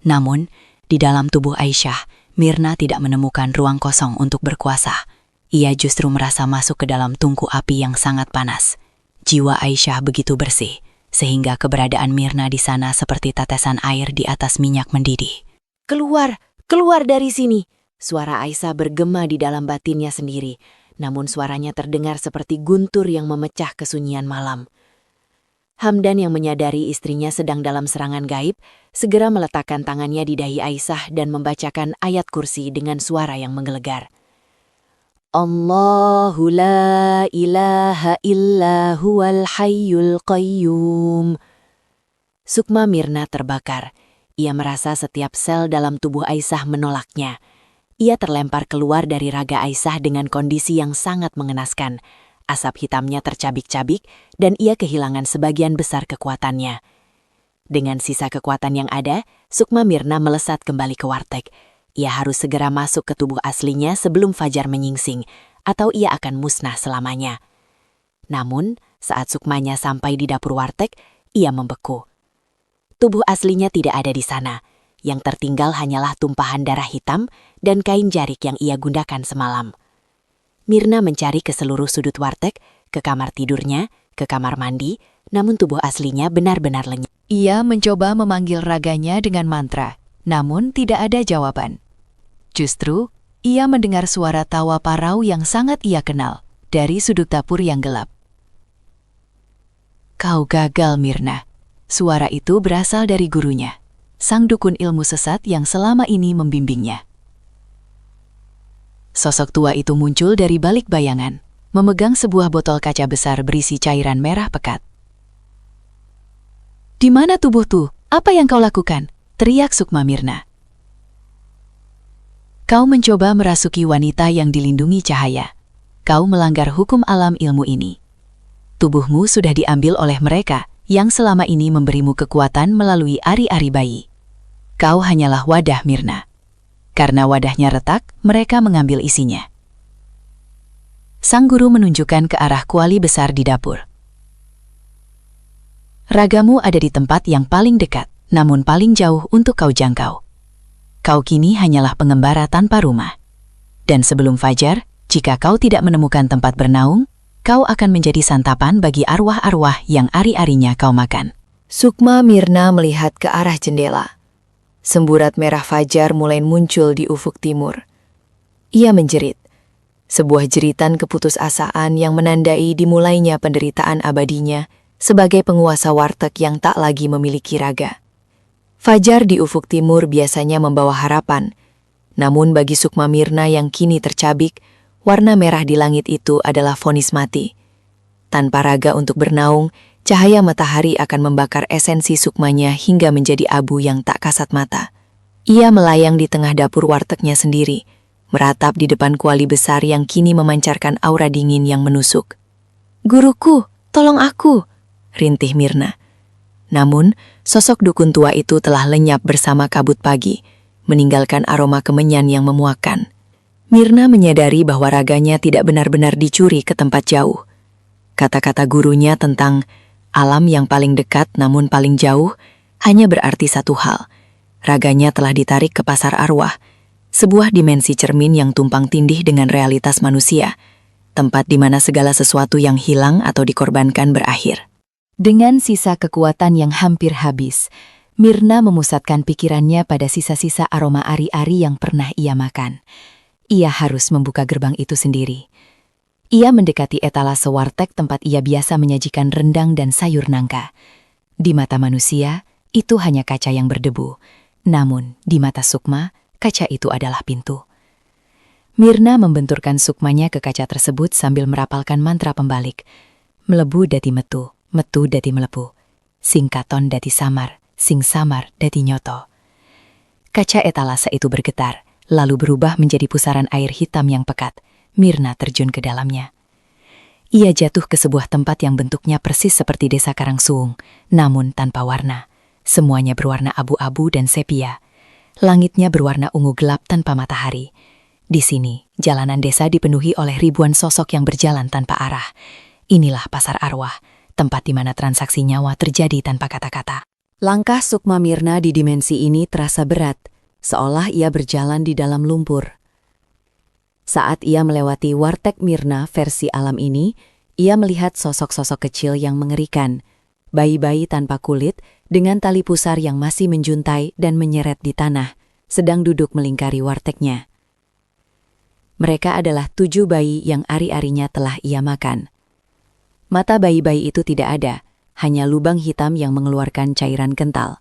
Namun, di dalam tubuh Aisyah, Mirna tidak menemukan ruang kosong untuk berkuasa. Ia justru merasa masuk ke dalam tungku api yang sangat panas. Jiwa Aisyah begitu bersih, sehingga keberadaan Mirna di sana seperti tetesan air di atas minyak mendidih. Keluar, keluar dari sini. Suara Aisyah bergema di dalam batinnya sendiri, namun suaranya terdengar seperti guntur yang memecah kesunyian malam. Hamdan yang menyadari istrinya sedang dalam serangan gaib, segera meletakkan tangannya di dahi Aisyah dan membacakan ayat kursi dengan suara yang menggelegar. Allahu la ilaha illa huwal hayyul qayyum. Sukma Mirna terbakar. Ia merasa setiap sel dalam tubuh Aisyah menolaknya. Ia terlempar keluar dari raga Aisyah dengan kondisi yang sangat mengenaskan. Asap hitamnya tercabik-cabik dan ia kehilangan sebagian besar kekuatannya. Dengan sisa kekuatan yang ada, Sukma Mirna melesat kembali ke warteg. Ia harus segera masuk ke tubuh aslinya sebelum fajar menyingsing, atau ia akan musnah selamanya. Namun, saat Sukmanya sampai di dapur warteg, ia membeku. Tubuh aslinya tidak ada di sana. Yang tertinggal hanyalah tumpahan darah hitam dan kain jarik yang ia gunakan semalam. Mirna mencari ke seluruh sudut warteg, ke kamar tidurnya, ke kamar mandi, namun tubuh aslinya benar-benar lenyap. Ia mencoba memanggil raganya dengan mantra, namun tidak ada jawaban. Justru, ia mendengar suara tawa parau yang sangat ia kenal, dari sudut dapur yang gelap. "Kau gagal, Mirna." Suara itu berasal dari gurunya, sang dukun ilmu sesat yang selama ini membimbingnya. Sosok tua itu muncul dari balik bayangan, memegang sebuah botol kaca besar berisi cairan merah pekat. "Di mana tubuhku? Apa yang kau lakukan?" teriak Sukma Mirna. "Kau mencoba merasuki wanita yang dilindungi cahaya. Kau melanggar hukum alam ilmu ini. Tubuhmu sudah diambil oleh mereka yang selama ini memberimu kekuatan melalui ari-ari bayi. Kau hanyalah wadah, Mirna. Karena wadahnya retak, mereka mengambil isinya." Sang guru menunjukkan ke arah kuali besar di dapur. "Ragamu ada di tempat yang paling dekat, namun paling jauh untuk kau jangkau. Kau kini hanyalah pengembara tanpa rumah. Dan sebelum fajar, jika kau tidak menemukan tempat bernaung, kau akan menjadi santapan bagi arwah-arwah yang ari-arinya kau makan." Sukma Mirna melihat ke arah jendela. Semburat merah fajar mulai muncul di ufuk timur. Ia menjerit. Sebuah jeritan keputusasaan yang menandai dimulainya penderitaan abadinya sebagai penguasa warteg yang tak lagi memiliki raga. Fajar di ufuk timur biasanya membawa harapan, namun bagi Sukma Mirna yang kini tercabik, warna merah di langit itu adalah vonis mati. Tanpa raga untuk bernaung, cahaya matahari akan membakar esensi sukmanya hingga menjadi abu yang tak kasat mata. Ia melayang di tengah dapur wartegnya sendiri, meratap di depan kuali besar yang kini memancarkan aura dingin yang menusuk. "Guruku, tolong aku!" rintih Mirna. Namun, sosok dukun tua itu telah lenyap bersama kabut pagi, meninggalkan aroma kemenyan yang memuakkan. Mirna menyadari bahwa raganya tidak benar-benar dicuri ke tempat jauh. Kata-kata gurunya tentang alam yang paling dekat namun paling jauh hanya berarti satu hal. Raganya telah ditarik ke pasar arwah, sebuah dimensi cermin yang tumpang tindih dengan realitas manusia, tempat di mana segala sesuatu yang hilang atau dikorbankan berakhir. Dengan sisa kekuatan yang hampir habis, Mirna memusatkan pikirannya pada sisa-sisa aroma ari-ari yang pernah ia makan. Ia harus membuka gerbang itu sendiri. Ia mendekati etalase warteg tempat ia biasa menyajikan rendang dan sayur nangka. Di mata manusia, itu hanya kaca yang berdebu. Namun, di mata Sukma, kaca itu adalah pintu. Mirna membenturkan sukmanya ke kaca tersebut sambil merapalkan mantra pembalik. Melebu dadi metu, metu dadi melebu. Sing katon dadi samar, sing samar dadi nyoto. Kaca etalase itu bergetar, lalu berubah menjadi pusaran air hitam yang pekat. Mirna terjun ke dalamnya. Ia jatuh ke sebuah tempat yang bentuknya persis seperti desa Karangsuung, namun tanpa warna. Semuanya berwarna abu-abu dan sepia. Langitnya berwarna ungu gelap tanpa matahari. Di sini, jalanan desa dipenuhi oleh ribuan sosok yang berjalan tanpa arah. Inilah pasar arwah, tempat di mana transaksi nyawa terjadi tanpa kata-kata. Langkah Sukma Mirna di dimensi ini terasa berat, seolah ia berjalan di dalam lumpur. Saat ia melewati warteg Mirna versi alam ini, ia melihat sosok-sosok kecil yang mengerikan. Bayi-bayi tanpa kulit dengan tali pusar yang masih menjuntai dan menyeret di tanah, sedang duduk melingkari wartegnya. Mereka adalah 7 bayi yang ari-arinya telah ia makan. Mata bayi-bayi itu tidak ada, hanya lubang hitam yang mengeluarkan cairan kental.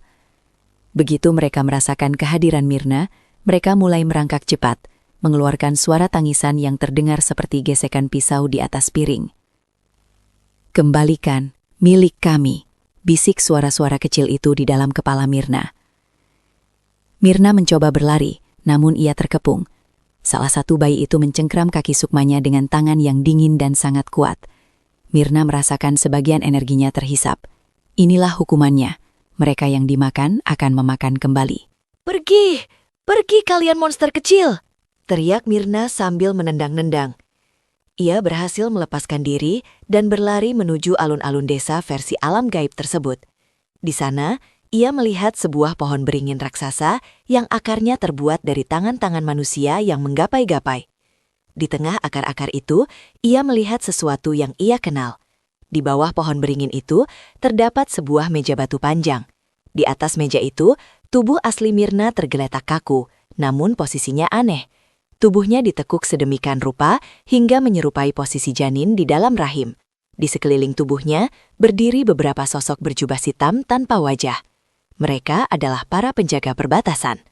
Begitu mereka merasakan kehadiran Mirna, mereka mulai merangkak cepat, mengeluarkan suara tangisan yang terdengar seperti gesekan pisau di atas piring. "Kembalikan, milik kami," bisik suara-suara kecil itu di dalam kepala Mirna. Mirna mencoba berlari, namun ia terkepung. Salah satu bayi itu mencengkram kaki sukmanya dengan tangan yang dingin dan sangat kuat. Mirna merasakan sebagian energinya terhisap. Inilah hukumannya. Mereka yang dimakan akan memakan kembali. "Pergi! Pergi kalian monster kecil!" teriak Mirna sambil menendang-nendang. Ia berhasil melepaskan diri dan berlari menuju alun-alun desa versi alam gaib tersebut. Di sana, ia melihat sebuah pohon beringin raksasa yang akarnya terbuat dari tangan-tangan manusia yang menggapai-gapai. Di tengah akar-akar itu, ia melihat sesuatu yang ia kenal. Di bawah pohon beringin itu, terdapat sebuah meja batu panjang. Di atas meja itu, tubuh asli Mirna tergeletak kaku, namun posisinya aneh. Tubuhnya ditekuk sedemikian rupa hingga menyerupai posisi janin di dalam rahim. Di sekeliling tubuhnya berdiri beberapa sosok berjubah hitam tanpa wajah. Mereka adalah para penjaga perbatasan.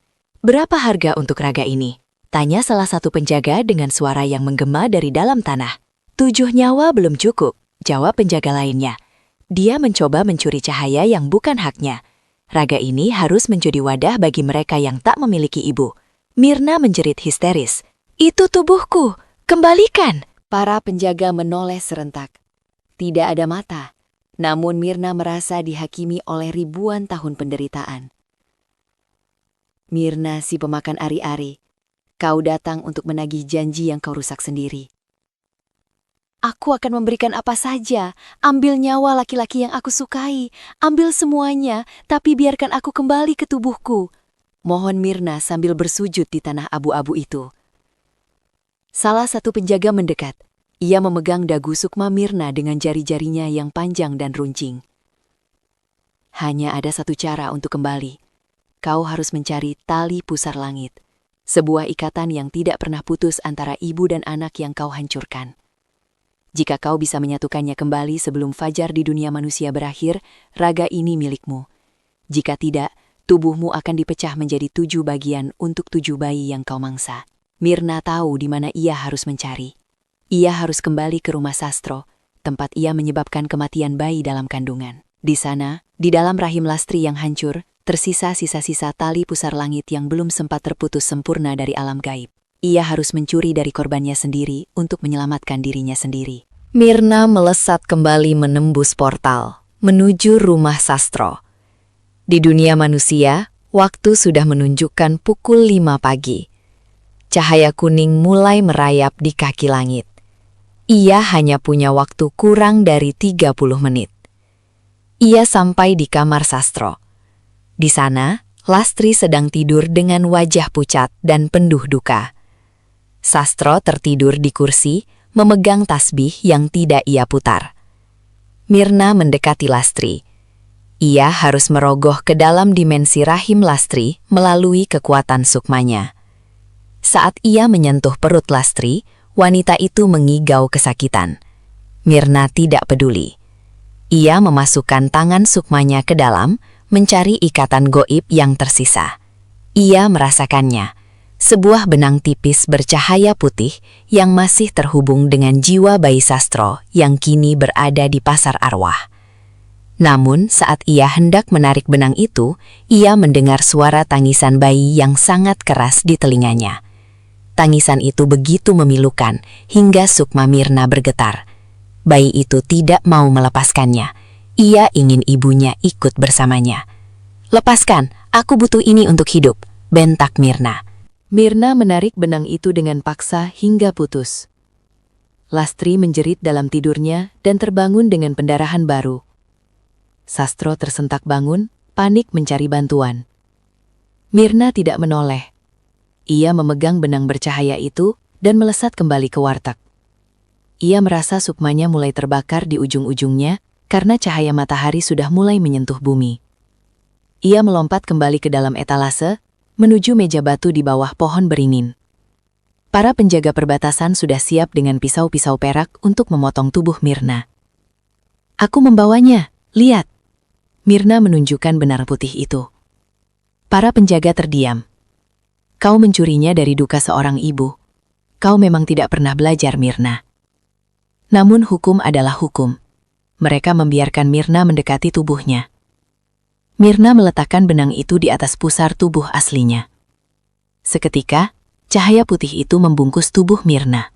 "Berapa harga untuk raga ini?" tanya salah satu penjaga dengan suara yang menggema dari dalam tanah. "7 nyawa belum cukup," jawab penjaga lainnya. Dia mencoba mencuri cahaya yang bukan haknya. Raga ini harus menjadi wadah bagi mereka yang tak memiliki ibu. Mirna menjerit histeris. "Itu tubuhku! Kembalikan!" Para penjaga menoleh serentak. Tidak ada mata, namun Mirna merasa dihakimi oleh ribuan tahun penderitaan. "Mirna, si pemakan ari-ari, kau datang untuk menagih janji yang kau rusak sendiri. Aku akan memberikan apa saja. Ambil nyawa laki-laki yang aku sukai. Ambil semuanya, tapi biarkan aku kembali ke tubuhku," mohon Mirna sambil bersujud di tanah abu-abu itu. Salah satu penjaga mendekat. Ia memegang dagu sukma Mirna dengan jari-jarinya yang panjang dan runcing. "Hanya ada satu cara untuk kembali. Kau harus mencari tali pusar langit, sebuah ikatan yang tidak pernah putus antara ibu dan anak yang kau hancurkan. Jika kau bisa menyatukannya kembali sebelum fajar di dunia manusia berakhir, raga ini milikmu. Jika tidak, tubuhmu akan dipecah menjadi 7 bagian untuk 7 bayi yang kau mangsa." Mirna tahu di mana ia harus mencari. Ia harus kembali ke rumah Sastro, tempat ia menyebabkan kematian bayi dalam kandungan. Di sana, di dalam rahim Lastri yang hancur, tersisa sisa-sisa tali pusar langit yang belum sempat terputus sempurna dari alam gaib. Ia harus mencuri dari korbannya sendiri untuk menyelamatkan dirinya sendiri. Mirna melesat kembali menembus portal, menuju rumah Sastro. Di dunia manusia, waktu sudah menunjukkan pukul 5 pagi. Cahaya kuning mulai merayap di kaki langit. Ia hanya punya waktu kurang dari 30 menit. Ia sampai di kamar Sastro. Di sana, Lastri sedang tidur dengan wajah pucat dan penuh duka. Sastro tertidur di kursi, memegang tasbih yang tidak ia putar. Mirna mendekati Lastri. Ia harus merogoh ke dalam dimensi rahim Lastri melalui kekuatan sukmanya. Saat ia menyentuh perut Lastri, wanita itu mengigau kesakitan. Mirna tidak peduli. Ia memasukkan tangan sukmanya ke dalam, mencari ikatan goib yang tersisa. Ia merasakannya, sebuah benang tipis bercahaya putih yang masih terhubung dengan jiwa bayi Sastro yang kini berada di pasar arwah. Namun saat ia hendak menarik benang itu, ia mendengar suara tangisan bayi yang sangat keras di telinganya. Tangisan itu begitu memilukan hingga sukma Mirna bergetar. Bayi itu tidak mau melepaskannya. Ia ingin ibunya ikut bersamanya. "Lepaskan, aku butuh ini untuk hidup," bentak Mirna. Mirna menarik benang itu dengan paksa hingga putus. Lastri menjerit dalam tidurnya dan terbangun dengan pendarahan baru. Sastro tersentak bangun, panik mencari bantuan. Mirna tidak menoleh. Ia memegang benang bercahaya itu dan melesat kembali ke warteg. Ia merasa sukmanya mulai terbakar di ujung-ujungnya karena cahaya matahari sudah mulai menyentuh bumi. Ia melompat kembali ke dalam etalase, menuju meja batu di bawah pohon beringin. Para penjaga perbatasan sudah siap dengan pisau-pisau perak untuk memotong tubuh Mirna. "Aku membawanya, lihat." Mirna menunjukkan benar putih itu. Para penjaga terdiam. "Kau mencurinya dari duka seorang ibu. Kau memang tidak pernah belajar, Mirna." Namun hukum adalah hukum. Mereka membiarkan Mirna mendekati tubuhnya. Mirna meletakkan benang itu di atas pusar tubuh aslinya. Seketika, cahaya putih itu membungkus tubuh Mirna.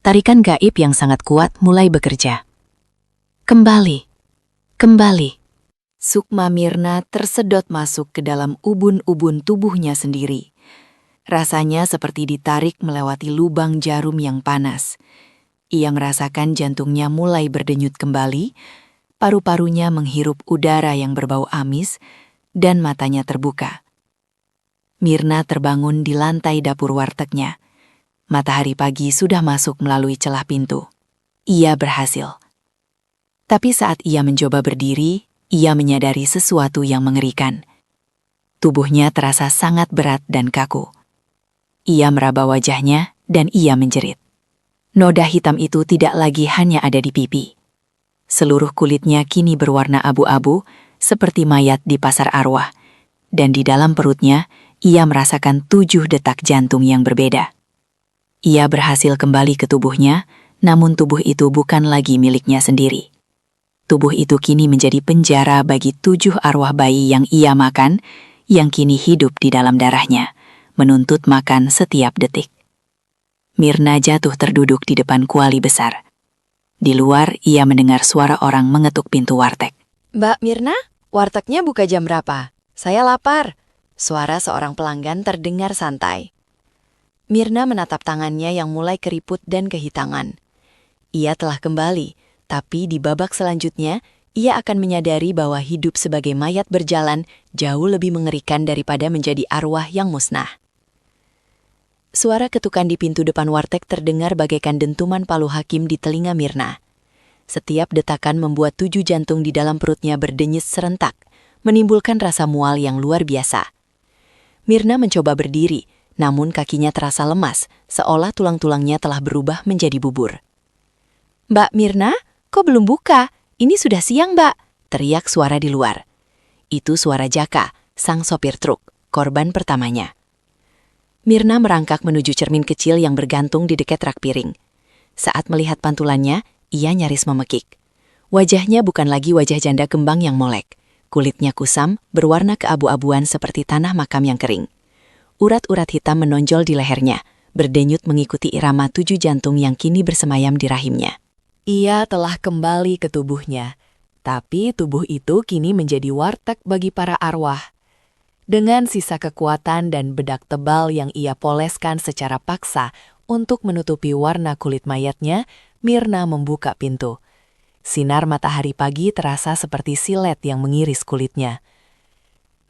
Tarikan gaib yang sangat kuat mulai bekerja. Kembali. Sukma Mirna tersedot masuk ke dalam ubun-ubun tubuhnya sendiri. Rasanya seperti ditarik melewati lubang jarum yang panas. Ia merasakan jantungnya mulai berdenyut kembali, paru-parunya menghirup udara yang berbau amis, dan matanya terbuka. Mirna terbangun di lantai dapur wartegnya. Matahari pagi sudah masuk melalui celah pintu. Ia berhasil. Tapi saat ia mencoba berdiri, ia menyadari sesuatu yang mengerikan. Tubuhnya terasa sangat berat dan kaku. Ia meraba wajahnya dan ia menjerit. Noda hitam itu tidak lagi hanya ada di pipi. Seluruh kulitnya kini berwarna abu-abu seperti mayat di pasar arwah. Dan di dalam perutnya, ia merasakan 7 detak jantung yang berbeda. Ia berhasil kembali ke tubuhnya, namun tubuh itu bukan lagi miliknya sendiri. Tubuh itu kini menjadi penjara bagi 7 arwah bayi yang ia makan, yang kini hidup di dalam darahnya, menuntut makan setiap detik. Mirna jatuh terduduk di depan kuali besar. Di luar, ia mendengar suara orang mengetuk pintu warteg. Mbak Mirna, wartegnya buka jam berapa? Saya lapar. Suara seorang pelanggan terdengar santai. Mirna menatap tangannya yang mulai keriput dan kehitangan. Ia telah kembali, tapi di babak selanjutnya, ia akan menyadari bahwa hidup sebagai mayat berjalan jauh lebih mengerikan daripada menjadi arwah yang musnah. Suara ketukan di pintu depan warteg terdengar bagaikan dentuman palu hakim di telinga Mirna. Setiap detakan membuat 7 jantung di dalam perutnya berdenyut serentak, menimbulkan rasa mual yang luar biasa. Mirna mencoba berdiri, namun kakinya terasa lemas, seolah tulang-tulangnya telah berubah menjadi bubur. "Mbak Mirna, kok belum buka? Ini sudah siang, Mbak," teriak suara di luar. Itu suara Jaka, sang sopir truk, korban pertamanya. Mirna merangkak menuju cermin kecil yang bergantung di dekat rak piring. Saat melihat pantulannya, ia nyaris memekik. Wajahnya bukan lagi wajah janda kembang yang molek. Kulitnya kusam, berwarna keabu-abuan seperti tanah makam yang kering. Urat-urat hitam menonjol di lehernya, berdenyut mengikuti irama 7 jantung yang kini bersemayam di rahimnya. Ia telah kembali ke tubuhnya, tapi tubuh itu kini menjadi warteg bagi para arwah. Dengan sisa kekuatan dan bedak tebal yang ia poleskan secara paksa untuk menutupi warna kulit mayatnya, Mirna membuka pintu. Sinar matahari pagi terasa seperti silet yang mengiris kulitnya.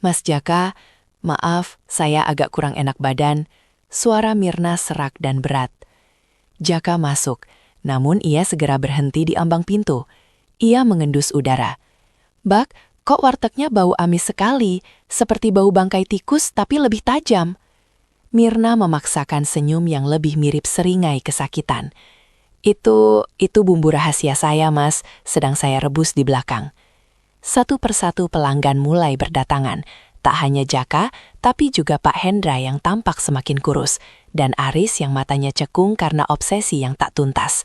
"Mas Jaka, maaf, saya agak kurang enak badan." Suara Mirna serak dan berat. Jaka masuk, namun ia segera berhenti di ambang pintu. Ia mengendus udara. "Bak, kok wartegnya bau amis sekali, seperti bau bangkai tikus tapi lebih tajam." Mirna memaksakan senyum yang lebih mirip seringai kesakitan. Itu bumbu rahasia saya, Mas, sedang saya rebus di belakang." Satu persatu pelanggan mulai berdatangan. Tak hanya Jaka, tapi juga Pak Hendra yang tampak semakin kurus, dan Aris yang matanya cekung karena obsesi yang tak tuntas.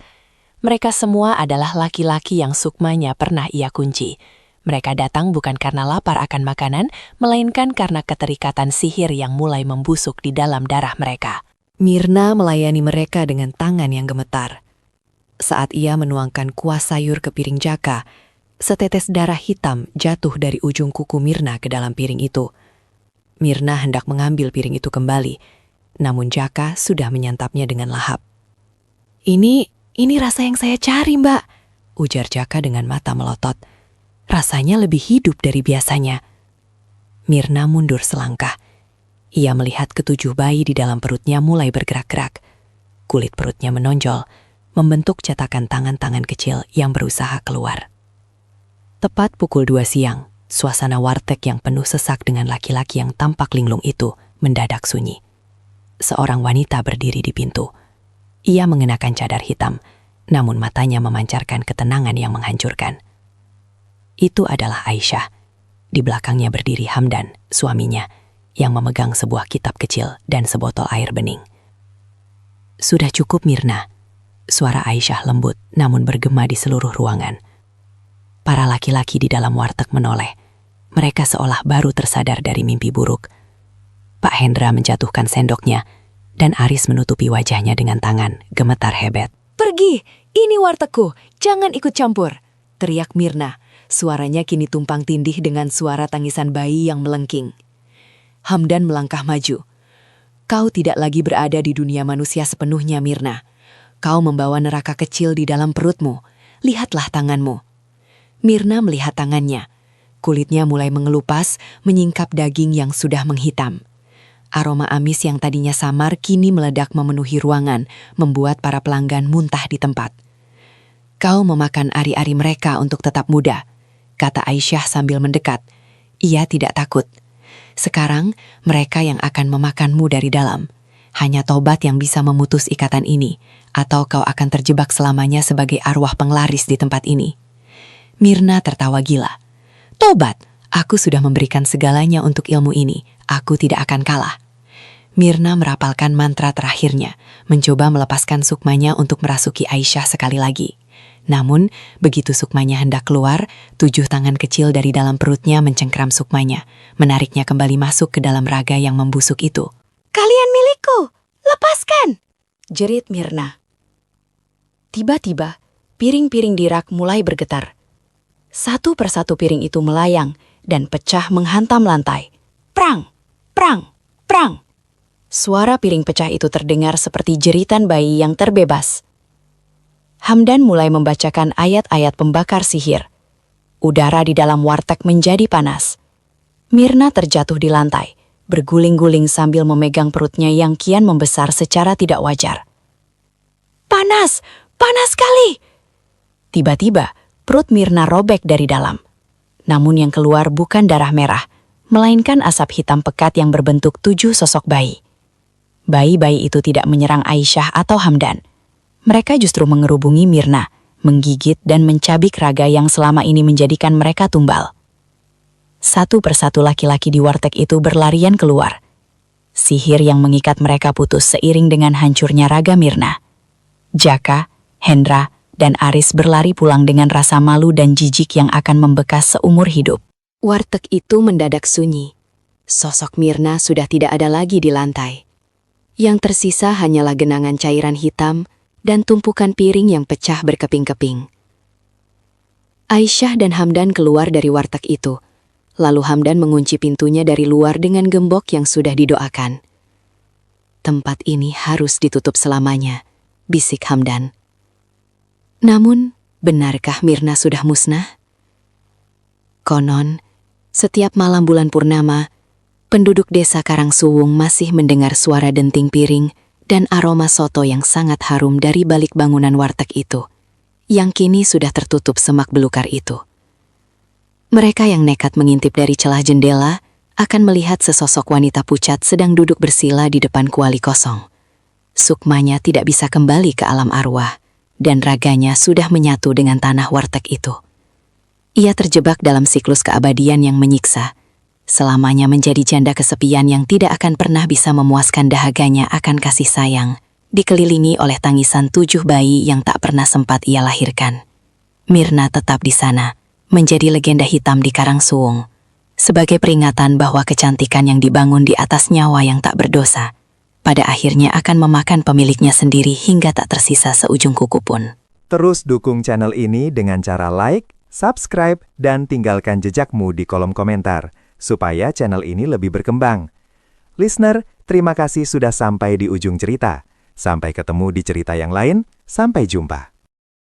Mereka semua adalah laki-laki yang sukmanya pernah ia kunci. Mereka datang bukan karena lapar akan makanan, melainkan karena keterikatan sihir yang mulai membusuk di dalam darah mereka. Mirna melayani mereka dengan tangan yang gemetar. Saat ia menuangkan kuah sayur ke piring Jaka, setetes darah hitam jatuh dari ujung kuku Mirna ke dalam piring itu. Mirna hendak mengambil piring itu kembali, namun Jaka sudah menyantapnya dengan lahap. Ini rasa yang saya cari, Mbak," ujar Jaka dengan mata melotot. "Rasanya lebih hidup dari biasanya." Mirna mundur selangkah. Ia melihat 7 bayi di dalam perutnya mulai bergerak-gerak. Kulit perutnya menonjol, membentuk cetakan tangan-tangan kecil yang berusaha keluar. Tepat pukul 2 siang, suasana warteg yang penuh sesak dengan laki-laki yang tampak linglung itu mendadak sunyi. Seorang wanita berdiri di pintu. Ia mengenakan cadar hitam, namun matanya memancarkan ketenangan yang menghancurkan. Itu adalah Aisyah. Di belakangnya berdiri Hamdan, suaminya, yang memegang sebuah kitab kecil dan sebotol air bening. "Sudah cukup, Mirna." Suara Aisyah lembut namun bergema di seluruh ruangan. Para laki-laki di dalam warteg menoleh. Mereka seolah baru tersadar dari mimpi buruk. Pak Hendra menjatuhkan sendoknya, dan Aris menutupi wajahnya dengan tangan, gemetar hebat. "Pergi, ini wartegku, jangan ikut campur," teriak Mirna. Suaranya kini tumpang tindih dengan suara tangisan bayi yang melengking. Hamdan melangkah maju. "Kau tidak lagi berada di dunia manusia sepenuhnya, Mirna. Kau membawa neraka kecil di dalam perutmu. Lihatlah tanganmu." Mirna melihat tangannya. Kulitnya mulai mengelupas, menyingkap daging yang sudah menghitam. Aroma amis yang tadinya samar kini meledak memenuhi ruangan, membuat para pelanggan muntah di tempat. "Kau memakan ari-ari mereka untuk tetap muda," kata Aisyah sambil mendekat. Ia tidak takut. "Sekarang mereka yang akan memakanmu dari dalam. Hanya tobat yang bisa memutus ikatan ini, atau kau akan terjebak selamanya sebagai arwah penglaris di tempat ini. Mirna tertawa gila. Tobat, aku sudah memberikan segalanya untuk ilmu ini. Aku tidak akan kalah. Mirna merapalkan mantra terakhirnya, mencoba melepaskan sukmanya untuk merasuki Aisyah sekali lagi. Namun, begitu sukmanya hendak keluar, 7 tangan kecil dari dalam perutnya mencengkram sukmanya, menariknya kembali masuk ke dalam raga yang membusuk itu. Kalian milikku, lepaskan! Jerit Mirna. Tiba-tiba, piring-piring di rak mulai bergetar. Satu persatu piring itu melayang dan pecah menghantam lantai. Prang! Prang! Prang! Suara piring pecah itu terdengar seperti jeritan bayi yang terbebas. Hamdan mulai membacakan ayat-ayat pembakar sihir. Udara di dalam warteg menjadi panas. Mirna terjatuh di lantai, berguling-guling sambil memegang perutnya yang kian membesar secara tidak wajar. Panas! Panas sekali! Tiba-tiba, perut Mirna robek dari dalam. Namun yang keluar bukan darah merah, melainkan asap hitam pekat yang berbentuk 7 sosok bayi. Bayi-bayi itu tidak menyerang Aisyah atau Hamdan. Mereka justru mengerubungi Mirna, menggigit dan mencabik raga yang selama ini menjadikan mereka tumbal. Satu persatu laki-laki di warteg itu berlarian keluar. Sihir yang mengikat mereka putus seiring dengan hancurnya raga Mirna. Jaka, Hendra, dan Aris berlari pulang dengan rasa malu dan jijik yang akan membekas seumur hidup. Warteg itu mendadak sunyi. Sosok Mirna sudah tidak ada lagi di lantai. Yang tersisa hanyalah genangan cairan hitam dan tumpukan piring yang pecah berkeping-keping. Aisyah dan Hamdan keluar dari warteg itu. Lalu Hamdan mengunci pintunya dari luar dengan gembok yang sudah didoakan. Tempat ini harus ditutup selamanya, bisik Hamdan. Namun, benarkah Mirna sudah musnah? Konon, setiap malam bulan purnama, penduduk desa Karangsuwung masih mendengar suara denting piring dan aroma soto yang sangat harum dari balik bangunan warteg itu, yang kini sudah tertutup semak belukar itu. Mereka yang nekat mengintip dari celah jendela akan melihat sesosok wanita pucat sedang duduk bersila di depan kuali kosong. Sukmanya tidak bisa kembali ke alam arwah, dan raganya sudah menyatu dengan tanah warteg itu. Ia terjebak dalam siklus keabadian yang menyiksa, selamanya menjadi janda kesepian yang tidak akan pernah bisa memuaskan dahaganya akan kasih sayang, dikelilingi oleh tangisan 7 bayi yang tak pernah sempat ia lahirkan. Mirna tetap di sana, menjadi legenda hitam di Karangsuwung, sebagai peringatan bahwa kecantikan yang dibangun di atas nyawa yang tak berdosa, pada akhirnya akan memakan pemiliknya sendiri hingga tak tersisa seujung kuku pun. Terus dukung channel ini dengan cara like, subscribe, dan tinggalkan jejakmu di kolom komentar, supaya channel ini lebih berkembang. Listener, terima kasih sudah sampai di ujung cerita. Sampai ketemu di cerita yang lain, sampai jumpa.